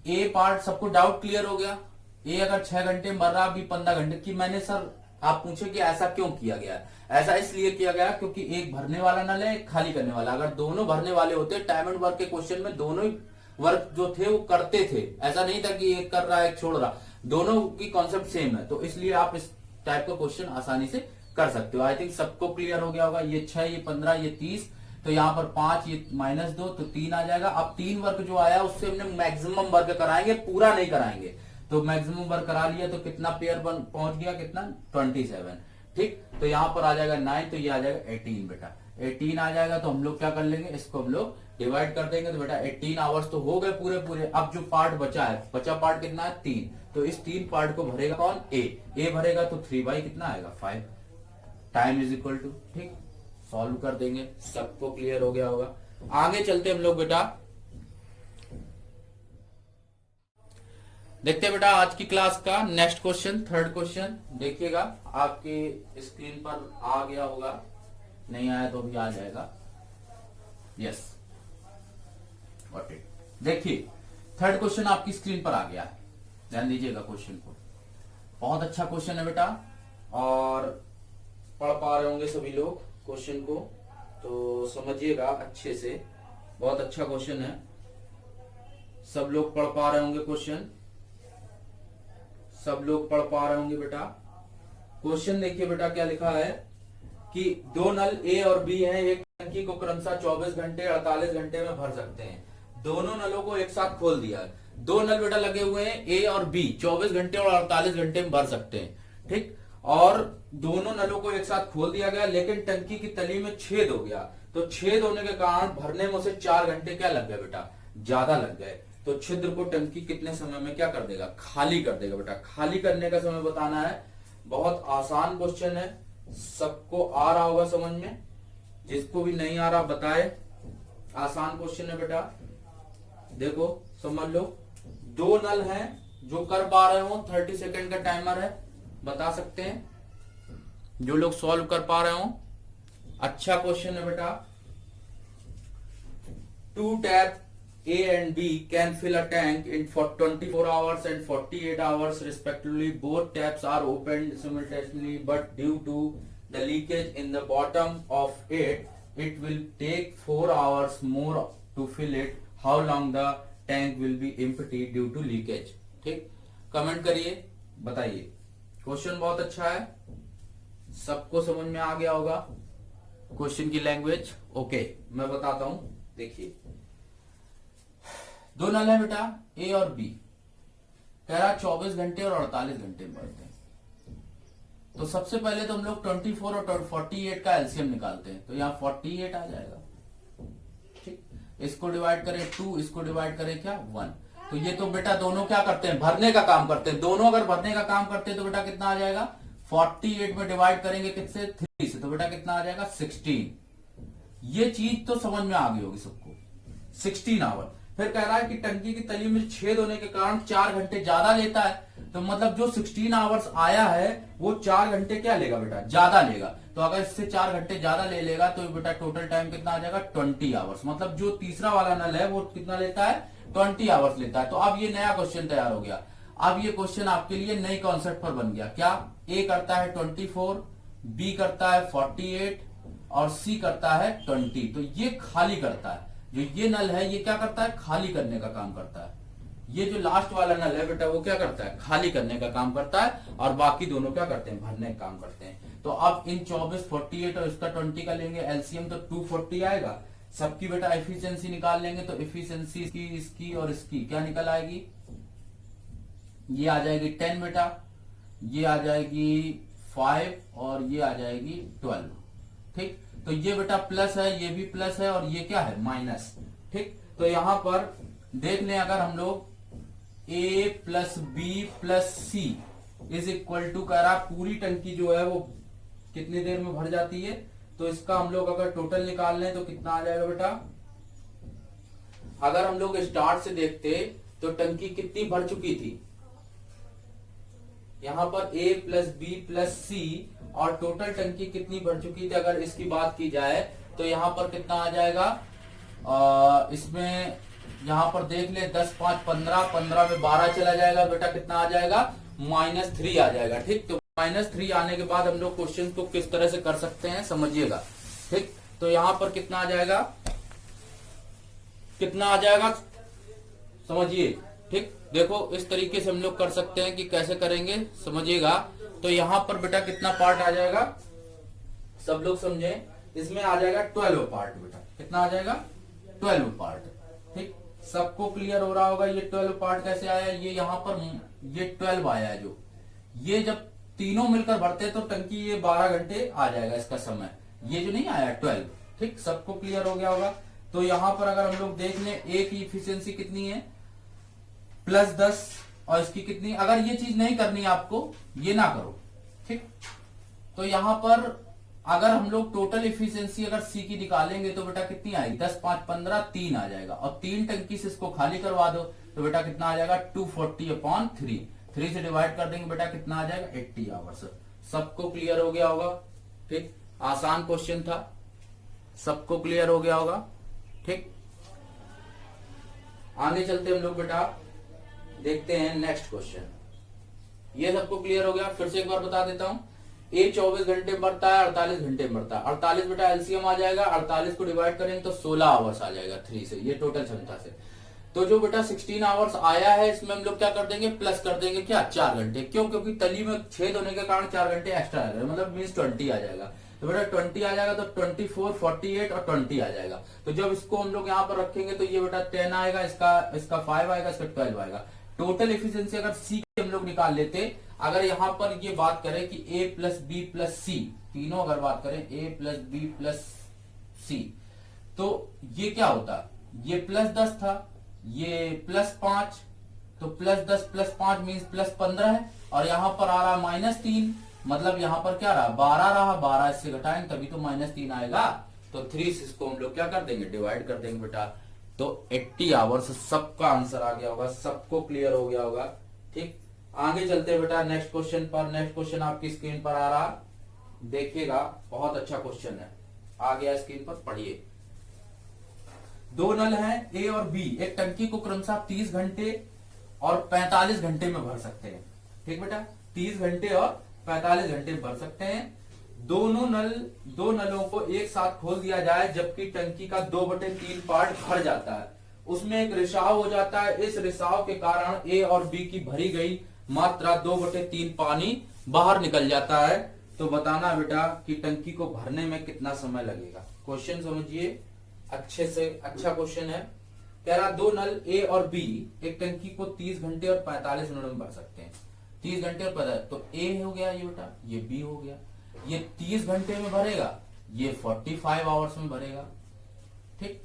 ए पार्ट सबको डाउट क्लियर हो गया? ए अगर 6 घंटे मर रहा, अभी 15 घंटे की, मैंने सर आप पूछे कि ऐसा क्यों किया गया है? ऐसा इसलिए किया गया क्योंकि एक भरने वाला नल है, एक खाली करने वाला। अगर दोनों भरने वाले होते, टाइम एंड वर्क के क्वेश्चन में दोनों ही वर्क जो थे वो करते थे। ऐसा नहीं था कि एक कर रहा है एक छोड़ रहा, दोनों की कॉन्सेप्ट सेम है। तो इसलिए आप इस टाइप का क्वेश्चन आसानी से कर सकते हो। आई थिंक सबको क्लियर हो गया होगा। ये 6, ये 15, ये 30, तो यहाँ पर 5, ये -2, तो 3 आ जाएगा। अब 3 वर्क जो आया उससे हमने मैक्सिमम वर्क कराएंगे, पूरा नहीं कराएंगे। तो मैक्सिमम वर्क करा लिया तो कितना पेयर पहुंच गया? कितना? 27। ठीक, तो यहाँ पर आ जाएगा 9, तो ये आ जाएगा 18 बेटा। 18 आ जाएगा तो हम लोग क्या कर लेंगे, इसको हम लोग डिवाइड कर देंगे। तो बेटा 18 आवर्स तो हो गए पूरे पूरे। अब जो पार्ट बचा है, बचा पार्ट कितना है? 3। तो इस 3 पार्ट को भरेगा कौन? ए भरेगा। तो 3 कितना आएगा? 5। टाइम इज इक्वल टू, ठीक, सॉल्व कर देंगे। सबको क्लियर हो गया होगा? आगे चलते हम लोग बेटा, देखते हैं बेटा आज की क्लास का नेक्स्ट क्वेश्चन, थर्ड क्वेश्चन। देखिएगा आपके स्क्रीन पर आ गया होगा, नहीं आया तो भी आ जाएगा। Yes, got it. देखिए थर्ड क्वेश्चन आपकी स्क्रीन पर आ गया है, ध्यान दीजिएगा क्वेश्चन को। बहुत अच्छा क्वेश्चन है बेटा, और पढ़ पा रहे होंगे सभी लोग क्वेश्चन को, तो समझिएगा अच्छे से। बहुत अच्छा क्वेश्चन है, सब लोग पढ़ पा रहे होंगे क्वेश्चन, सब लोग पढ़ पा रहे होंगे बेटा। क्वेश्चन देखिए बेटा क्या लिखा है कि 2 नल ए और बी हैं, एक टंकी को क्रमशः 24 घंटे 48 घंटे में भर सकते हैं। दोनों नलों को एक साथ खोल दिया है। 2 नल बेटा लगे हुए हैं, ए और बी, 24 घंटे और 48 घंटे में भर सकते हैं। ठीक, और दोनों नलों को एक साथ खोल दिया गया, लेकिन टंकी की तली में छेद हो गया। तो छेद होने के कारण भरने में उसे 4 घंटे क्या लग गए बेटा? ज्यादा लग गए। तो छिद्र को टंकी कितने समय में क्या कर देगा? खाली कर देगा बेटा। खाली करने का समय बताना है। बहुत आसान क्वेश्चन है, सबको आ रहा होगा समझ में। जिसको भी नहीं आ रहा बताए, आसान क्वेश्चन है बेटा। देखो समझ लो, 2 नल हैं जो कर पा रहे हो, 30 सेकेंड का टाइमर है, बता सकते हैं जो लोग सॉल्व कर पा रहे हो। अच्छा क्वेश्चन है बेटा। 2 tap A and B can fill a tank in for 24 hours and 48 hours respectively. Both taps are opened simultaneously, but due to the leakage in the bottom of it, it will take 4 hours more to fill it. How long the tank will be empty due to leakage? ठीक, कमेंट करिए, बताइए। क्वेश्चन बहुत अच्छा है, सबको समझ में आ गया होगा क्वेश्चन की लैंग्वेज। ओके, मैं बताता हूं, देखिए 2 नल है बेटा, ए और बी, कह रहा 24 घंटे और 48 घंटे में भरते हैं। तो सबसे पहले तो हम लोग 24 और 48 का एलसीएम निकालते हैं। तो यहाँ 48 आ जाएगा। ठीक, इसको डिवाइड करें 2, इसको डिवाइड करें क्या 1। तो ये तो बेटा दोनों क्या करते हैं? भरने का काम करते हैं। दोनों अगर भरने का काम करते हैं तो बेटा कितना आ जाएगा? 48 में डिवाइड करेंगे किससे? 3 से, तो बेटा कितना आ जाएगा? 16। ये चीज तो समझ में आ गई होगी सबको, 16 आवर। फिर कह रहा है कि टंकी की तली में छेद होने के कारण 4 घंटे ज्यादा लेता है। तो मतलब जो 16 आवर्स आया है वो 4 घंटे क्या लेगा बेटा? ज्यादा लेगा। तो अगर इससे 4 घंटे ज्यादा ले लेगा तो बेटा टोटल टाइम कितना आ जाएगा? 20 आवर्स। मतलब जो तीसरा वाला नल है वो कितना लेता है? 20 आवर्स लेता है। तो अब ये नया क्वेश्चन तैयार हो गया। अब ये क्वेश्चन आपके लिए नई कॉन्सेप्ट पर बन गया। क्या? ए करता है 24, बी करता है 48 और सी करता है 20। तो ये खाली करता है। जो ये नल है ये क्या करता है? खाली करने का काम करता है। ये जो लास्ट वाला नल है बेटा वो क्या करता है? खाली करने का काम करता है। और बाकी दोनों क्या करते हैं? भरने का काम करते हैं। तो अब इन 24, 48 और इसका 20 का लेंगे एलसीएम, तो 240 आएगा। सबकी बेटा एफिशिएंसी निकाल लेंगे, तो एफिशिएंसी इसकी और इसकी क्या निकल आएगी? ये आ जाएगी 10 बेटा, ये आ जाएगी 5 और ये आ जाएगी 12। ठीक, तो ये बेटा प्लस है, ये भी प्लस है और ये क्या है माइनस। ठीक, तो यहां पर देख लें अगर हम लोग a plus B plus C is equal to कह रहा पूरी टंकी जो है वो कितनी देर में भर जाती है, तो इसका हम लोग अगर टोटल निकाल लें तो कितना आ जाएगा बेटा। अगर हम लोग स्टार्ट से देखते तो टंकी कितनी भर चुकी थी, यहां पर a प्लस बी प्लस सी और टोटल टंकी कितनी भर चुकी थी अगर इसकी बात की जाए तो यहां पर कितना आ जाएगा। इसमें यहां पर देख ले 10 5 15, 15 में 12 चला जाएगा बेटा, कितना आ जाएगा -3 आ जाएगा। ठीक, तो -3 आने के बाद हम लोग क्वेश्चन को किस तरह से कर सकते हैं समझिएगा। ठीक, तो यहां पर कितना आ जाएगा, कितना आ जाएगा समझिए। ठीक, देखो इस तरीके से हम लोग कर सकते हैं कि कैसे करेंगे समझिएगा। तो यहां पर बेटा कितना पार्ट आ जाएगा सब लोग समझे, इसमें आ जाएगा 12 पार्ट बेटा, कितना आ जाएगा 12 पार्ट। ठीक, सबको क्लियर हो रहा होगा ये 12 पार्ट कैसे आया। ये यहां पर ये 12 आया है, जो ये जब तीनों मिलकर भरते हैं तो टंकी ये 12 घंटे आ जाएगा इसका समय, ये जो नहीं आया 12। ठीक, सबको क्लियर हो गया होगा। तो यहां पर अगर हम लोग देख लें ए की इफिशियंसी कितनी है +10 और इसकी कितनी, अगर ये चीज नहीं करनी आपको ये ना करो। ठीक, तो यहां पर अगर हम लोग टोटल इफिशियंसी अगर सी की निकालेंगे तो बेटा कितनी आएगी 10 5 15 3 आ जाएगा और 3 टंकी से इसको खाली करवा दो तो बेटा कितना आ जाएगा 240/3, 3 से डिवाइड कर देंगे बेटा कितना आ जाएगा 80 आवर्स। सबको क्लियर हो गया होगा। ठीक, आसान क्वेश्चन था, सबको क्लियर हो गया होगा। ठीक, आगे चलते हम लोग बेटा देखते हैं नेक्स्ट क्वेश्चन। ये सबको क्लियर हो गया, फिर से एक बार बता देता हूं। ए 24 घंटे में बढ़ता है, 48 घंटे में बढ़ता है। 48 बेटा एलसीएम आ जाएगा, 48 को डिवाइड करेंगे तो 16 आवर्स आ जाएगा 3 से, ये टोटल क्षमता से। तो जो बेटा 16 आवर्स आया है इसमें हम लोग क्या कर देंगे प्लस कर देंगे क्या 4 घंटे, क्यों, क्योंकि तली में छेद होने के कारण 4 घंटे एक्स्ट्रा आ जाएगा, मतलब मीन्स 20 आ जाएगा। तो बेटा 20 आ जाएगा तो 24 48 और 20 आ जाएगा। तो जब इसको हम लोग यहाँ पर रखेंगे तो ये बेटा 10 आएगा, इसका 5 आएगा, इसका 12 आएगा। टोटल एफिशिएंसी अगर सी की हम लोग निकाल लेते, अगर यहां पर ये बात करें कि a प्लस बी प्लस सी तीनों अगर बात करें a प्लस बी प्लस सी, तो ये क्या होता, ये +10 था, ये +5, तो +10 + 5 मीन्स +15 है और यहां पर आ रहा -3, मतलब यहां पर क्या रहा 12 रहा, 12 इससे घटाएंगे तभी तो -3 आएगा। तो 3 से इसको हम लोग क्या कर देंगे डिवाइड कर देंगे बेटा, तो 80 आवर्स सबका आंसर आ गया होगा, सबको क्लियर हो गया होगा। ठीक, आगे चलते हैं बेटा नेक्स्ट क्वेश्चन पर। नेक्स्ट क्वेश्चन आपकी स्क्रीन पर आ रहा, देखिएगा बहुत अच्छा क्वेश्चन है, आ गया स्क्रीन पर, पढ़िए। 2 नल हैं ए और बी, एक टंकी को क्रमशः 30 घंटे और 45 घंटे में भर सकते हैं। ठीक बेटा, 30 घंटे और 45 घंटे में भर सकते हैं। दो नलों को एक साथ खोल दिया जाए जबकि टंकी का 2/3 पार्ट भर जाता है, उसमें एक रिसाव हो जाता है। इस रिसाव के कारण ए और बी की भरी गई मात्रा 2/3 पानी बाहर निकल जाता है। तो बताना बेटा कि टंकी को भरने में कितना समय लगेगा। क्वेश्चन समझिए अच्छे से, अच्छा क्वेश्चन है। कह रहा 2 नल ए और बी एक टंकी को 30 घंटे और 45 मिनट में भर सकते हैं। 30 घंटे और 45, तो ए हो गया ये बेटा, ये बी हो गया। ये 30 घंटे में भरेगा, ये 45 आवर्स में भरेगा। ठीक,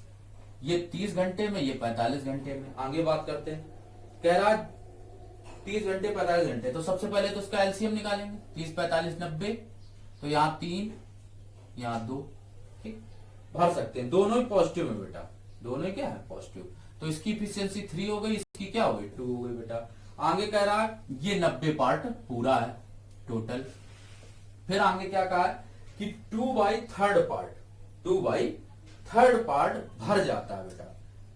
ये 30 घंटे में, ये 45 घंटे में। आगे बात करते हैं, कह रहा 30 घंटे 45 घंटे, तो सबसे पहले तो उसका एलसीएम निकालेंगे। 30 45 90, तो यहाँ 3 यहाँ 2। ठीक, भर सकते हैं, दोनों ही पॉजिटिव में बेटा, दोनों ही क्या है पॉजिटिव। तो इसकी इफिशियंसी 3 हो गई, इसकी क्या हो गई 2 हो गई बेटा। आगे कह रहा ये 90 पार्ट पूरा है टोटल। फिर आगे क्या कहा है कि 2/3 पार्ट भर जाता है बेटा,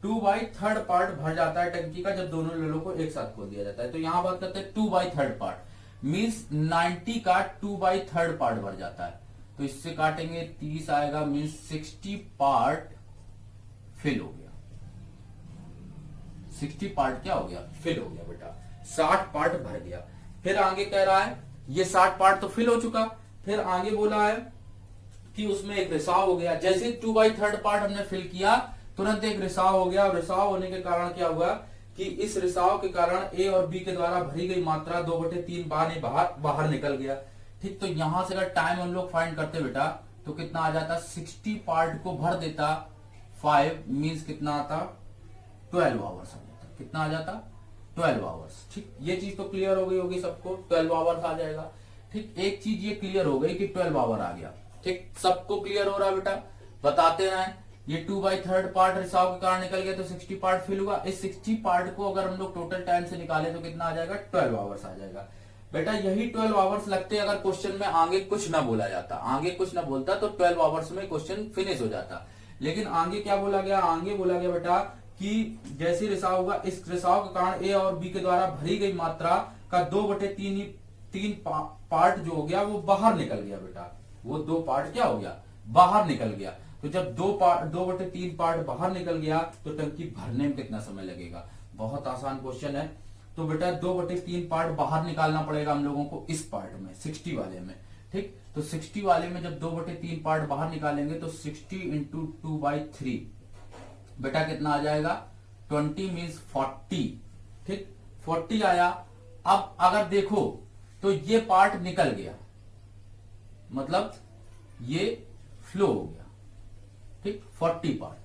2/3 पार्ट भर जाता है टंकी का जब दोनों नलों को एक साथ खोल दिया जाता है। तो यहां बात करते हैं 2/3 पार्ट मीन्स 90 का 2/3 पार्ट भर जाता है। तो इससे काटेंगे 30 आएगा, मीन्स 60 पार्ट फिल हो गया। 60 पार्ट क्या हो गया फिल हो गया बेटा, 60 पार्ट भर गया। फिर आगे कह रहा है ये 60 पार्ट तो फिल हो चुका, फिर आगे बोला है कि उसमें एक रिसाव हो गया। जैसे 2/3 पार्ट हमने फिल किया तुरंत एक रिसाव हो गया। रिसाव होने के कारण क्या हुआ कि इस रिसाव के कारण ए और बी के द्वारा भरी गई मात्रा 2/3 बाहर निकल गया। ठीक, तो यहां से अगर टाइम हम लोग फाइंड करते बेटा तो कितना आ जाता, 60 पार्ट को भर देता 5 मीन्स कितना आता, 12 आवर्स आ जाता। कितना आ जाता, 12 आवर्स। ठीक, ये चीज तो क्लियर हो गई होगी सबको, 12 आवर्स आ जाएगा। ठीक, एक चीज ये क्लियर हो गई कि 12 आवर आ गया। ठीक, सबको क्लियर हो रहा है बेटा, बताते रहे। ये 2/3 पार्ट रिसाव के कारण निकल गया तो 60 पार्ट फिल हुआ। इस 60 पार्ट को अगर हम लोग टोटल टाइम से निकाले तो कितना आ जाएगा, 12 आवर्स आ जाएगा। बेटा यही 12 आवर्स लगते अगर क्वेश्चन में आगे कुछ ना बोला जाता, आगे कुछ ना बोलता तो 12 आवर्स में क्वेश्चन फिनिश हो जाता। लेकिन आगे क्या बोला गया, आगे बोला गया बेटा कि जैसे रिसाव होगा, इस रिसाव के कारण ए और बी के द्वारा भरी गई मात्रा का 2/3 पार्ट जो हो गया वो बाहर निकल गया बेटा। वो 2 पार्ट क्या हो गया, बाहर निकल गया। तो जब 2/3 पार्ट बाहर निकल गया तो टंकी भरने में कितना समय लगेगा। बहुत आसान क्वेश्चन है। तो बेटा 2/3 पार्ट बाहर निकालना पड़ेगा हम लोगों को इस पार्ट में, 60 वाले में। ठीक, तो 60 वाले में जब 2/3 पार्ट बाहर निकालेंगे तो 60 इंटू 2/3 बेटा कितना आ जाएगा, 20 मीन्स 40। ठीक, 40 आया। अब अगर देखो तो ये पार्ट निकल गया, मतलब ये फ्लो हो गया। ठीक, 40 पार्ट,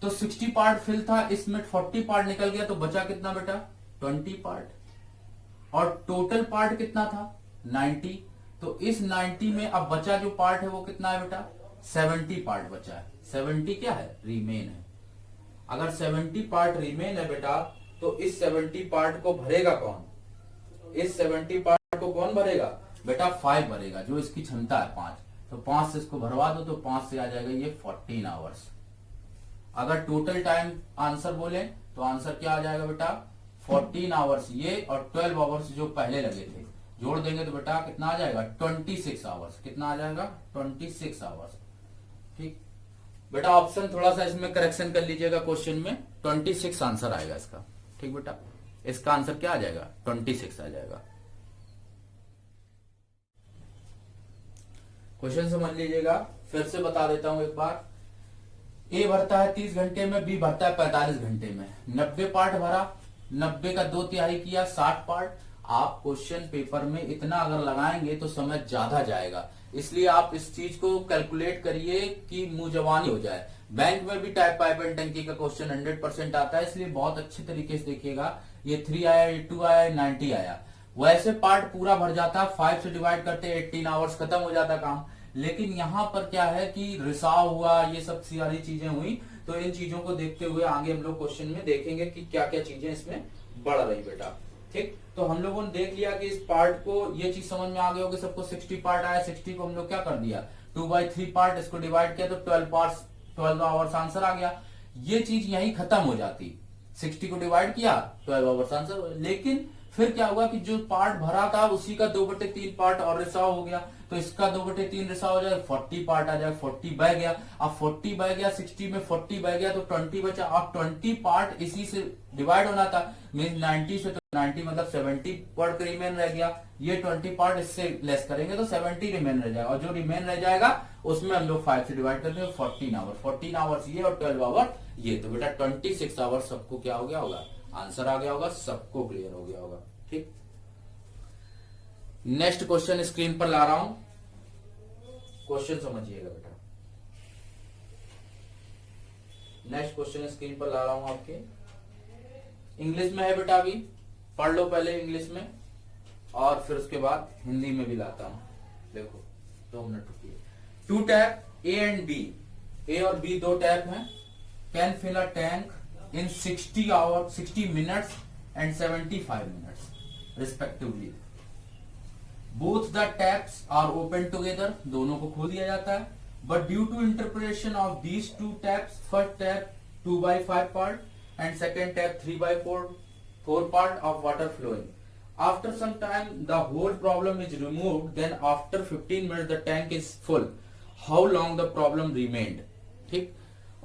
तो 60 पार्ट फिल था, इसमें 40 पार्ट निकल गया तो बचा कितना बेटा, 20 पार्ट। और टोटल पार्ट कितना था, 90। तो इस 90 में अब बचा जो पार्ट है वो कितना है बेटा, 70 पार्ट बचा है। 70 क्या है, रिमेन है। अगर 70 पार्ट रिमेन है बेटा तो इस 70 पार्ट को भरेगा कौन, इस 70 पार्ट को कौन भरेगा बेटा, 5 भरेगा, जो इसकी क्षमता है 5। तो 5 से इसको भरवा दो तो 5 से आ जाएगा ये 14 आवर्स। अगर टोटल टाइम आंसर बोले तो आंसर क्या आ जाएगा बेटा, 14 आवर्स ये और 12 आवर्स जो पहले लगे थे जोड़ देंगे तो बेटा कितना आ जाएगा, 26 आवर्स। कितना आ जाएगा, 26 आवर्स। ठीक बेटा, ऑप्शन थोड़ा सा इसमें करेक्शन कर लीजिएगा, क्वेश्चन में 26 आंसर आएगा इसका। ठीक बेटा, इसका आंसर क्या आ जाएगा, 26 आ जाएगा। क्वेश्चन समझ लीजिएगा, फिर से बता देता हूं एक बार। ए भरता है 30 घंटे में, बी भरता है 45 घंटे में। 90 पार्ट भरा, 90 का 2/3 किया, 60 पार्ट। आप क्वेश्चन पेपर में इतना अगर लगाएंगे तो समय ज्यादा जाएगा, इसलिए आप इस चीज को कैलकुलेट करिए कि मुंह जवानी हो जाए। बैंक में भी टाइप पाइप एंड टंकी का क्वेश्चन 100% आता है, इसलिए बहुत अच्छे तरीके से देखिएगा। ये 3 आया, ये 2 आया, 90 आया। वैसे पार्ट पूरा भर जाता, 5 से डिवाइड करते 18 आवर्स, खत्म हो जाता काम। लेकिन यहाँ पर क्या है कि रिसाव हुआ, ये सब सारी चीजें हुई, तो इन चीजों को देखते हुए आगे हम लोग क्वेश्चन में देखेंगे कि क्या क्या चीजें इसमें बढ़ रही बेटा। ठीक, तो हम लोगों ने देख लिया कि इस पार्ट को, ये चीज समझ में आ गई होगी सबको। 60 पार्ट आया, 60 को हम लोग क्या कर दिया, 2/3 पार्ट, इसको डिवाइड किया तो 12 आवर्स आंसर आ गया। ये चीज यहीं खत्म हो जाती, 60 को डिवाइड किया 12 आवर्स आंसर। लेकिन फिर क्या हुआ कि जो पार्ट भरा था उसी का 2/3 पार्ट और रिसाव हो गया, तो इसका 2/3 रिसाव हो जाएगा, 40 पार्ट आ जाएगा, 40 बह गया। अब 40 बह गया, 60 में 40 बह गया तो 20 बचा। अब 20 पार्ट इसी से डिवाइड होना था, मीन 90 से, तो 90 मतलब 70 पार्ट रिमेन रह गया। ये 20 पार्ट इससे लेस करेंगे तो 70 रिमेन रह जाएगा, और जो रिमेन रह जाएगा उसमें हम लोग 5 से डिवाइड करते हैं, 14 आवर। 14 आवर्स ये और 12 आवर ये, तो बेटा 26 आवर्स सबको क्या हो गया होगा, आंसर आ गया होगा, सबको क्लियर हो गया होगा। ठीक, नेक्स्ट क्वेश्चन स्क्रीन पर ला रहा हूं, क्वेश्चन समझिएगा बेटा। नेक्स्ट क्वेश्चन स्क्रीन पर ला रहा हूं आपके, इंग्लिश में है बेटा, अभी पढ़ लो पहले इंग्लिश में और फिर उसके बाद हिंदी में भी लाता हूं। देखो 2 मिनट रुकिए। 2 tap A and B, A और बी 2 टैप हैं, can fill a tank in 60 minutes and 75 minutes respectively. Both the taps are open together, दोनों को खोल दिया जाता है, but due to interpretation of these 2 taps, first tap 2/5 part and second tap 3/4 part of water flowing. After some time the whole problem is removed, then after 15 minutes the tank is full. How long the problem remained? ठीक,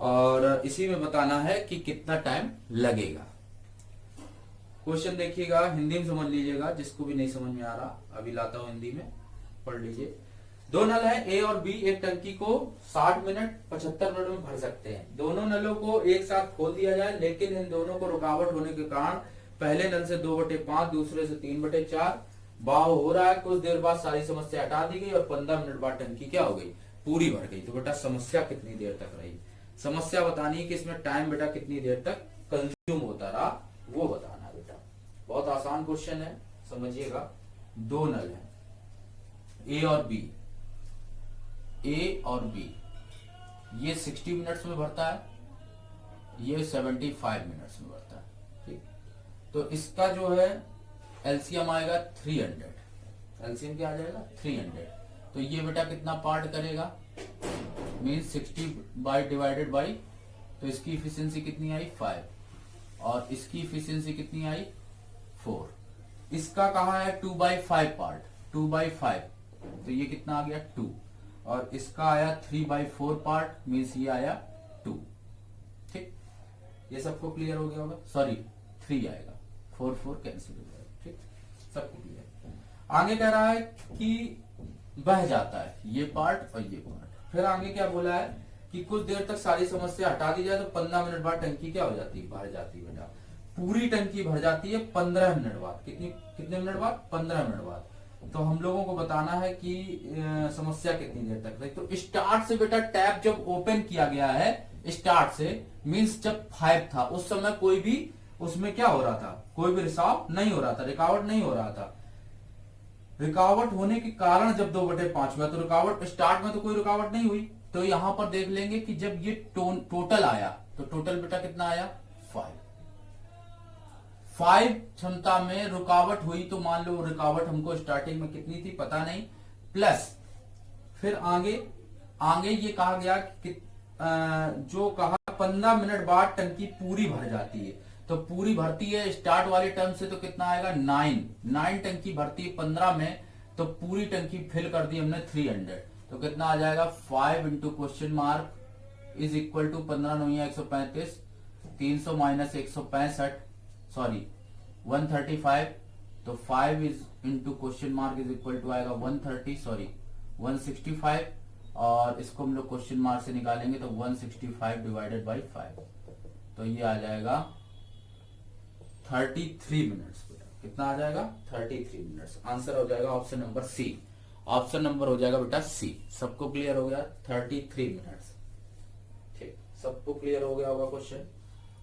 और इसी में बताना है कि कितना टाइम लगेगा। क्वेश्चन देखिएगा, हिंदी में समझ लीजिएगा, जिसको भी नहीं समझ में आ रहा अभी लाता हूं हिंदी में, पढ़ लीजिए। दो नल है ए और बी, एक टंकी को 60 मिनट 75 मिनट में भर सकते हैं। दोनों नलों को एक साथ खोल दिया जाए, लेकिन इन दोनों को रुकावट होने के कारण पहले नल से 2/5, दूसरे से 3/4 बहाव हो रहा है। कुछ देर बाद सारी समस्या हटा दी गई और 15 मिनट बाद टंकी क्या हो गई, पूरी भर गई। तो बेटा समस्या कितनी देर तक रही, समस्या बतानी है कि इसमें टाइम बेटा कितनी देर तक कंज्यूम होता रहा, वो बताना है बेटा। बहुत आसान क्वेश्चन है, समझिएगा। दो नल है ए और बी, ए और बी, ये 60 मिनट्स में भरता है, ये 75 मिनट्स में भरता है। ठीक, तो इसका जो है एलसीएम आएगा 300। एलसीएम क्या आ जाएगा 300। तो ये बेटा कितना पार्ट करेगा, मीन्स 60 बाई डिवाइडेड बाई, तो इसकी इफिशियंसी कितनी आई 5 और इसकी इफिशियंसी कितनी आई 4। इसका कहा है 2/5 पार्ट, 2/5, तो ये कितना आ गया 2 और इसका आया 3/4 पार्ट, मीन्स ये आया 2। ठीक, ये सबको क्लियर हो गया होगा, सॉरी 3 आएगा, 4 कैंसिल हो जाएगा। ठीक, सबको क्लियर। आगे कह रहा है कि बह जाता है ये पार्ट और ये पार्ट। फिर आगे क्या बोला है कि कुछ देर तक सारी समस्या हटा दी जाए तो 15 मिनट बाद टंकी क्या हो जाती है, भर जाती है बेटा। पूरी टंकी भर जाती है 15 मिनट बाद। कितने मिनट बाद, 15 मिनट बाद। तो हम लोगों को बताना है कि समस्या कितनी देर तक रही। तो स्टार्ट से बेटा टैप जब ओपन किया गया है, स्टार्ट से मींस जब 5 था उस समय कोई भी उसमें क्या हो रहा था, कोई भी रिसाव नहीं हो रहा था, रिकावट नहीं हो रहा था। रिकावट होने के कारण जब 2/5 हुआ, तो रिकावट स्टार्ट में तो कोई रुकावट नहीं हुई। तो यहां पर देख लेंगे कि जब ये टोटल आया तो टोटल बेटा कितना आया 5 क्षमता में रुकावट हुई। तो मान लो रुकावट हमको स्टार्टिंग में कितनी थी पता नहीं, प्लस फिर आगे ये कहा गया कि जो कहा 15 मिनट बाद टंकी पूरी भर जाती है। तो पूरी भरती है स्टार्ट वाले टर्म से, तो कितना आएगा 9 टंकी भरती है 15 में, तो पूरी टंकी फिल कर दी हमने 300। तो कितना आ जाएगा 5 into question mark is equal to 15 9 135, 300 minus 165, sorry 135। तो 5 is into question mark is equal to आएगा 130, सॉरी 165, और इसको हम लोग क्वेश्चन मार्क से निकालेंगे तो 165 डिवाइडेड बाई 5, तो ये आ जाएगा 33 मिनट्स। कितना आ जाएगा 33 मिनट्स। आंसर हो जाएगा option number C. Option number हो जाएगा बेटा सी। सबको क्लियर हो गया 33 मिनट्स। ठीक, सबको क्लियर हो गया होगा क्वेश्चन।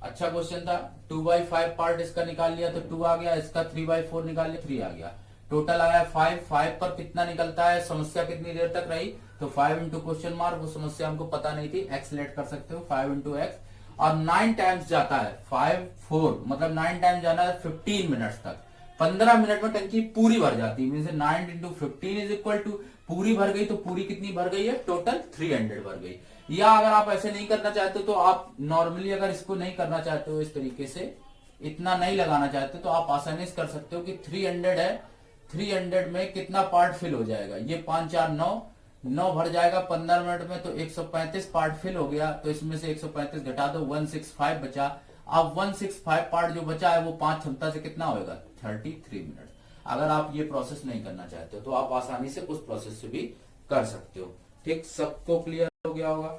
अच्छा क्वेश्चन था। 2/5 पार्ट इसका निकाल लिया तो 2 आ गया, इसका 3/4 निकाल लिया 3 आ गया, टोटल आया 5 पर कितना निकलता है, समस्या कितनी देर तक रही, तो 5 इंटू क्वेश्चन मार्क, वो समस्या हमको पता नहीं थी, एक्स लेट कर सकते हो 5 इंटू एक्स, और 9 टाइम्स जाता है 5 4, मतलब 9 टाइम्स जाना है 15 मिनट्स तक। 15 मिनट में टंकी पूरी भर जाती है, 9 इंटू 15 इज इक्वल टू पूरी भर गई, तो पूरी कितनी भर गई है, टोटल 300 भर गई। या अगर आप ऐसे नहीं करना चाहते तो आप नॉर्मली अगर इसको नहीं करना चाहते हो, इस तरीके से इतना नहीं लगाना चाहते, तो आप आसानी से कर सकते हो कि 300 है, 300 में कितना पार्ट फिल हो जाएगा, ये 5 4 9 भर जाएगा 15 मिनट में, तो 135 पार्ट फिल हो गया। तो इसमें से 135 घटा दो, 165 बचा। अब 165 पार्ट जो बचा है वो 5 क्षमता से कितना होगा 33 मिनट। अगर आप ये प्रोसेस नहीं करना चाहते हो तो आप आसानी से उस प्रोसेस से भी कर सकते हो। ठीक, सबको क्लियर हो गया होगा,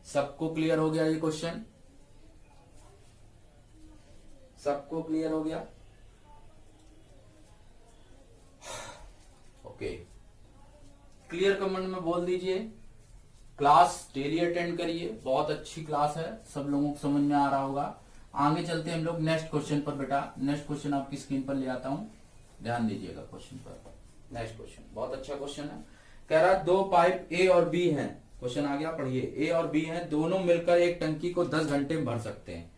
सबको क्लियर हो गया ये क्वेश्चन, सबको क्लियर हो गया। ओके, क्लियर कमेंट में बोल दीजिए। क्लास डेली अटेंड करिए, बहुत अच्छी क्लास है, सब लोगों को समझ में आ रहा होगा। आगे चलते हैं हम लोग नेक्स्ट क्वेश्चन पर। बेटा नेक्स्ट क्वेश्चन आपकी स्क्रीन पर ले आता हूं, ध्यान दीजिएगा क्वेश्चन पर। नेक्स्ट क्वेश्चन बहुत अच्छा क्वेश्चन है। कह रहा है 2 पाइप ए और बी हैं, क्वेश्चन आ गया पढ़िए। ए और बी हैं, दोनों मिलकर एक टंकी को 10 घंटे में भर सकते हैं।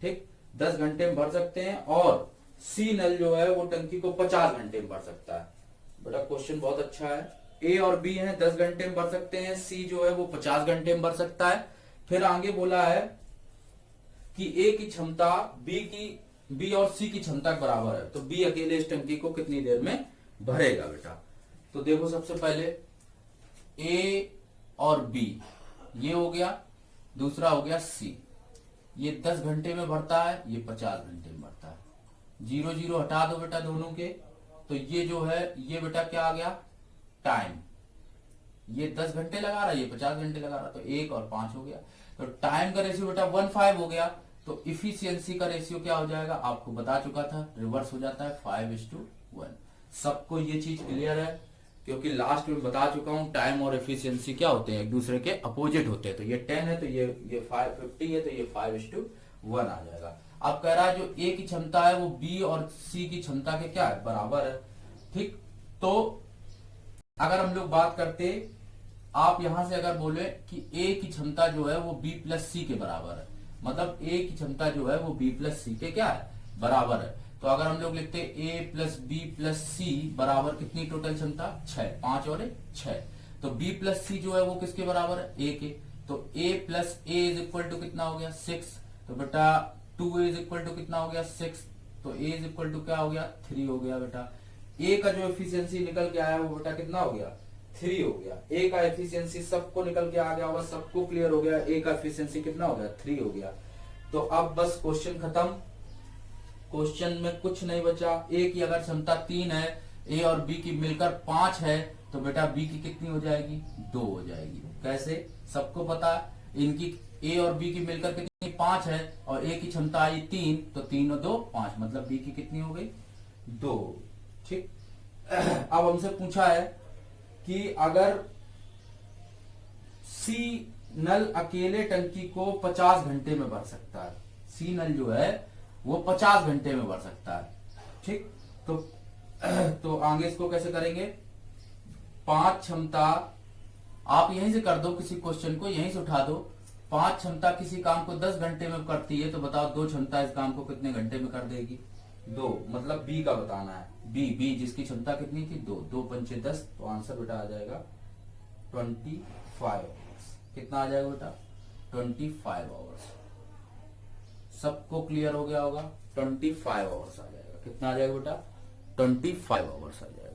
ठीक, 10 घंटे में भर सकते हैं, और सी नल जो है वो टंकी को 50 घंटे में भर सकता है। बेटा क्वेश्चन बहुत अच्छा है। ए और बी हैं, 10 घंटे में भर सकते हैं, सी जो है वो 50 घंटे में भर सकता है। फिर आगे बोला है कि ए की क्षमता बी और सी की क्षमता बराबर है, तो बी अकेले इस टंकी को कितनी देर में भरेगा बेटा। तो देखो सबसे पहले ए और बी ये हो गया, दूसरा हो गया सी, ये 10 घंटे में भरता है, ये 50 घंटे में भरता है। 0 0 हटा दो बेटा दोनों के, तो ये जो है ये बेटा क्या आ गया टाइम, ये 10 घंटे लगा रहा है, ये 50 घंटे लगा रहा है, तो 1 और 5 हो गया। तो टाइम का रेशियो बेटा 1:5 हो गया। तो इफिशियंसी का रेशियो क्या हो जाएगा, आपको बता चुका था, रिवर्स हो जाता है 5:1। सबको ये चीज क्लियर है? क्योंकि लास्ट में बता चुका हूं टाइम और एफिशिएंसी क्या होते हैं, एक दूसरे के अपोजिट होते हैं। तो ये 10 है तो ये 550 है तो ये 5:1 आ जाएगा। अब कह रहा है जो ए की क्षमता है वो बी और सी की क्षमता के क्या है, बराबर है। ठीक, तो अगर हम लोग बात करते, आप यहां से अगर बोले कि ए की क्षमता जो है वो बी प्लस सी के बराबर है, मतलब ए की क्षमता जो है वो बी प्लस सी के क्या है, बराबर है। तो अगर हम लोग लिखते ए प्लस बी प्लस सी बराबर कितनी टोटल क्षमता, 6, 5 और 6। तो बी प्लस सी जो है वो किसके बराबर है, ए के। तो A plus A is equal to कितना हो गया, 6। तो बेटा 2a इज इक्वल टू कितना हो गया, 6। तो a इज इक्वल टू क्या हो गया, 3 हो गया बेटा। a का जो एफिशिएंसी निकल के आया वो बेटा कितना हो गया, 3 हो गया। a का एफिशिएंसी सबको निकल के आ गया होगा, सबको क्लियर हो गया। a का एफिशिएंसी कितना हो गया, 3 हो गया। तो अब बस क्वेश्चन खत्म, क्वेश्चन में कुछ नहीं बचा। a की अगर क्षमता 3 है, a और b की मिलकर 5 है, तो बेटा b की कितनी हो जाएगी, 2 हो जाएगी। कैसे, सबको पता इनकी a और b की मिलकर कितनी 5 है, और a की क्षमता आई 3, तो 3 और 2 5, मतलब b की कितनी हो गई, 2। ठीक, अब हमसे पूछा है कि अगर C नल अकेले टंकी को 50 घंटे में भर सकता है, C नल जो है वो 50 घंटे में भर सकता है। ठीक, तो आगे इसको कैसे करेंगे, 5 क्षमता आप यहीं से कर दो, किसी क्वेश्चन को यहीं से उठा दो। 5 क्षमता किसी काम को 10 घंटे में करती है, तो बताओ 2 क्षमता इस काम को कितने घंटे में कर देगी, 2। मतलब बी का बताना है, बी जिसकी क्षमता कितनी थी, 2, 2 पंचे 10, तो आंसर बेटा आ जाएगा 25 आवर्स। कितना आ जाएगा बेटा, 25 आवर्स। सबको क्लियर हो गया होगा, 25 आवर्स आ जाएगा। कितना आ जाएगा बेटा, 25 आवर्स आ जाएगा।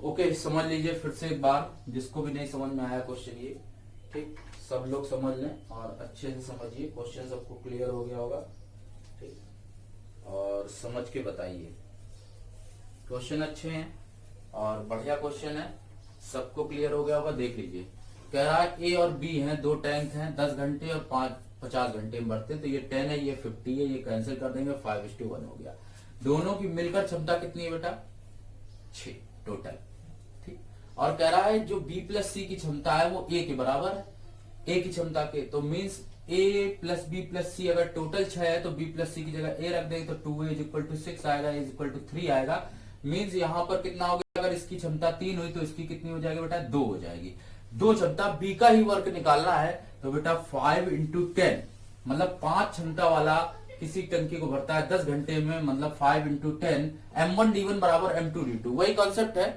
ओके, समझ लीजिए फिर से एक बार, जिसको भी नहीं समझ में आया क्वेश्चन ये, ठीक, सब लोग समझ लें और अच्छे से समझिए। क्वेश्चन सबको क्लियर हो गया होगा, ठीक, और समझ के बताइए। क्वेश्चन अच्छे हैं और बढ़िया क्वेश्चन है, सबको क्लियर हो गया होगा। देख लीजिए, कह रहा है ए और बी हैं, 2 टैंक हैं, 10 घंटे और 50 घंटे में भरते हैं। तो ये 10 है, ये 50 है, ये कैंसिल कर देंगे, 5:1 हो गया। दोनों की मिलकर क्षमता कितनी है बेटा, 6 टोटल। ठीक, और कह रहा है जो बी प्लस सी की क्षमता है वो ए के बराबर है, ए की क्षमता के। तो मीन्स ए प्लस बी प्लस सी अगर टोटल 6 है तो बी प्लस सी की जगह ए रख देंगे, तो 2a इज इक्वल टू 6 आएगा, ए इज इक्वल टू 3 आएगा। मीन्स यहाँ पर कितना हो गया, अगर इसकी क्षमता 3 हुई तो इसकी कितनी हो जाएगी बेटा, 2 हो जाएगी। 2 क्षमता बी का ही वर्क निकालना है, तो बेटा 5 into 10, मतलब 5 क्षमता वाला किसी टंकी को भरता है 10 घंटे में, मतलब 5 into 10, M1D1 बराबर M2D2। वही कॉन्सेप्ट है,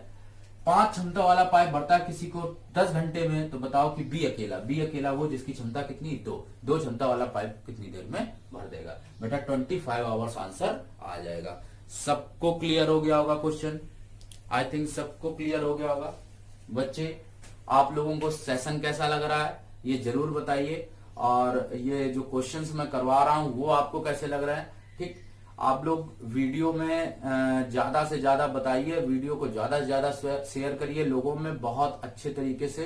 5 क्षमता वाला पाइप भरता है किसी को 10 घंटे में, तो बताओ कि बी अकेला वो जिसकी क्षमता कितनी, 2 क्षमता वाला पाइप कितनी देर में भर देगा बेटा, 25 आवर्स आंसर आ जाएगा। सबको क्लियर हो गया होगा क्वेश्चन, आई थिंक सबको क्लियर हो गया होगा। बच्चे, आप लोगों को सेशन कैसा लग रहा है ये जरूर बताइए, और ये जो क्वेश्चंस मैं करवा रहा हूं वो आपको कैसे लग रहे हैं। ठीक, आप लोग वीडियो में ज्यादा से ज्यादा बताइए, वीडियो को ज्यादा से ज्यादा शेयर करिए लोगों में। बहुत अच्छे तरीके से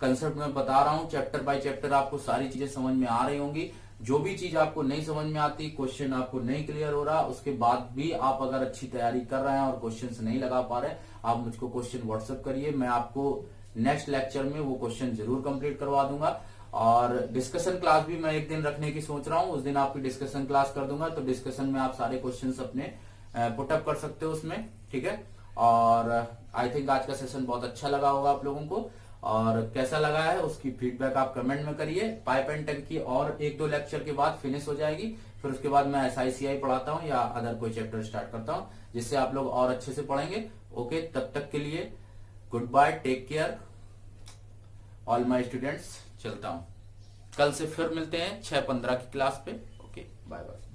कंसेप्ट में बता रहा हूं, चैप्टर बाय चैप्टर आपको सारी चीजें समझ में आ रही होंगी। जो भी चीज आपको नहीं समझ में आती, क्वेश्चन आपको नहीं क्लियर हो रहा, उसके बाद भी आप अगर अच्छी तैयारी कर रहे हैं और क्वेश्चन नहीं लगा पा रहे, आप मुझको क्वेश्चन व्हाट्सएप करिए, मैं आपको नेक्स्ट लेक्चर में वो क्वेश्चन जरूर कंप्लीट करवा दूंगा। और डिस्कशन क्लास भी मैं एक दिन रखने की सोच रहा हूँ, उस दिन आपकी डिस्कशन क्लास कर दूंगा। तो डिस्कशन में आप सारे क्वेश्चंस अपने पुटअप कर सकते हो उसमें, ठीक है। और आई थिंक आज का सेशन बहुत अच्छा लगा होगा आप लोगों को, और कैसा लगा है उसकी फीडबैक आप कमेंट में करिए। पाइप एंड टंकी और 1-2 लेक्चर के बाद फिनिश हो जाएगी, फिर उसके बाद मैं SICI पढ़ाता हूँ या अदर कोई चैप्टर स्टार्ट करता हूँ, जिससे आप लोग और अच्छे से पढ़ेंगे। ओके, तब तक के लिए goodbye, take care all my students. चलता हूं, कल से फिर मिलते हैं 6:15 की क्लास पे। Okay, bye bye.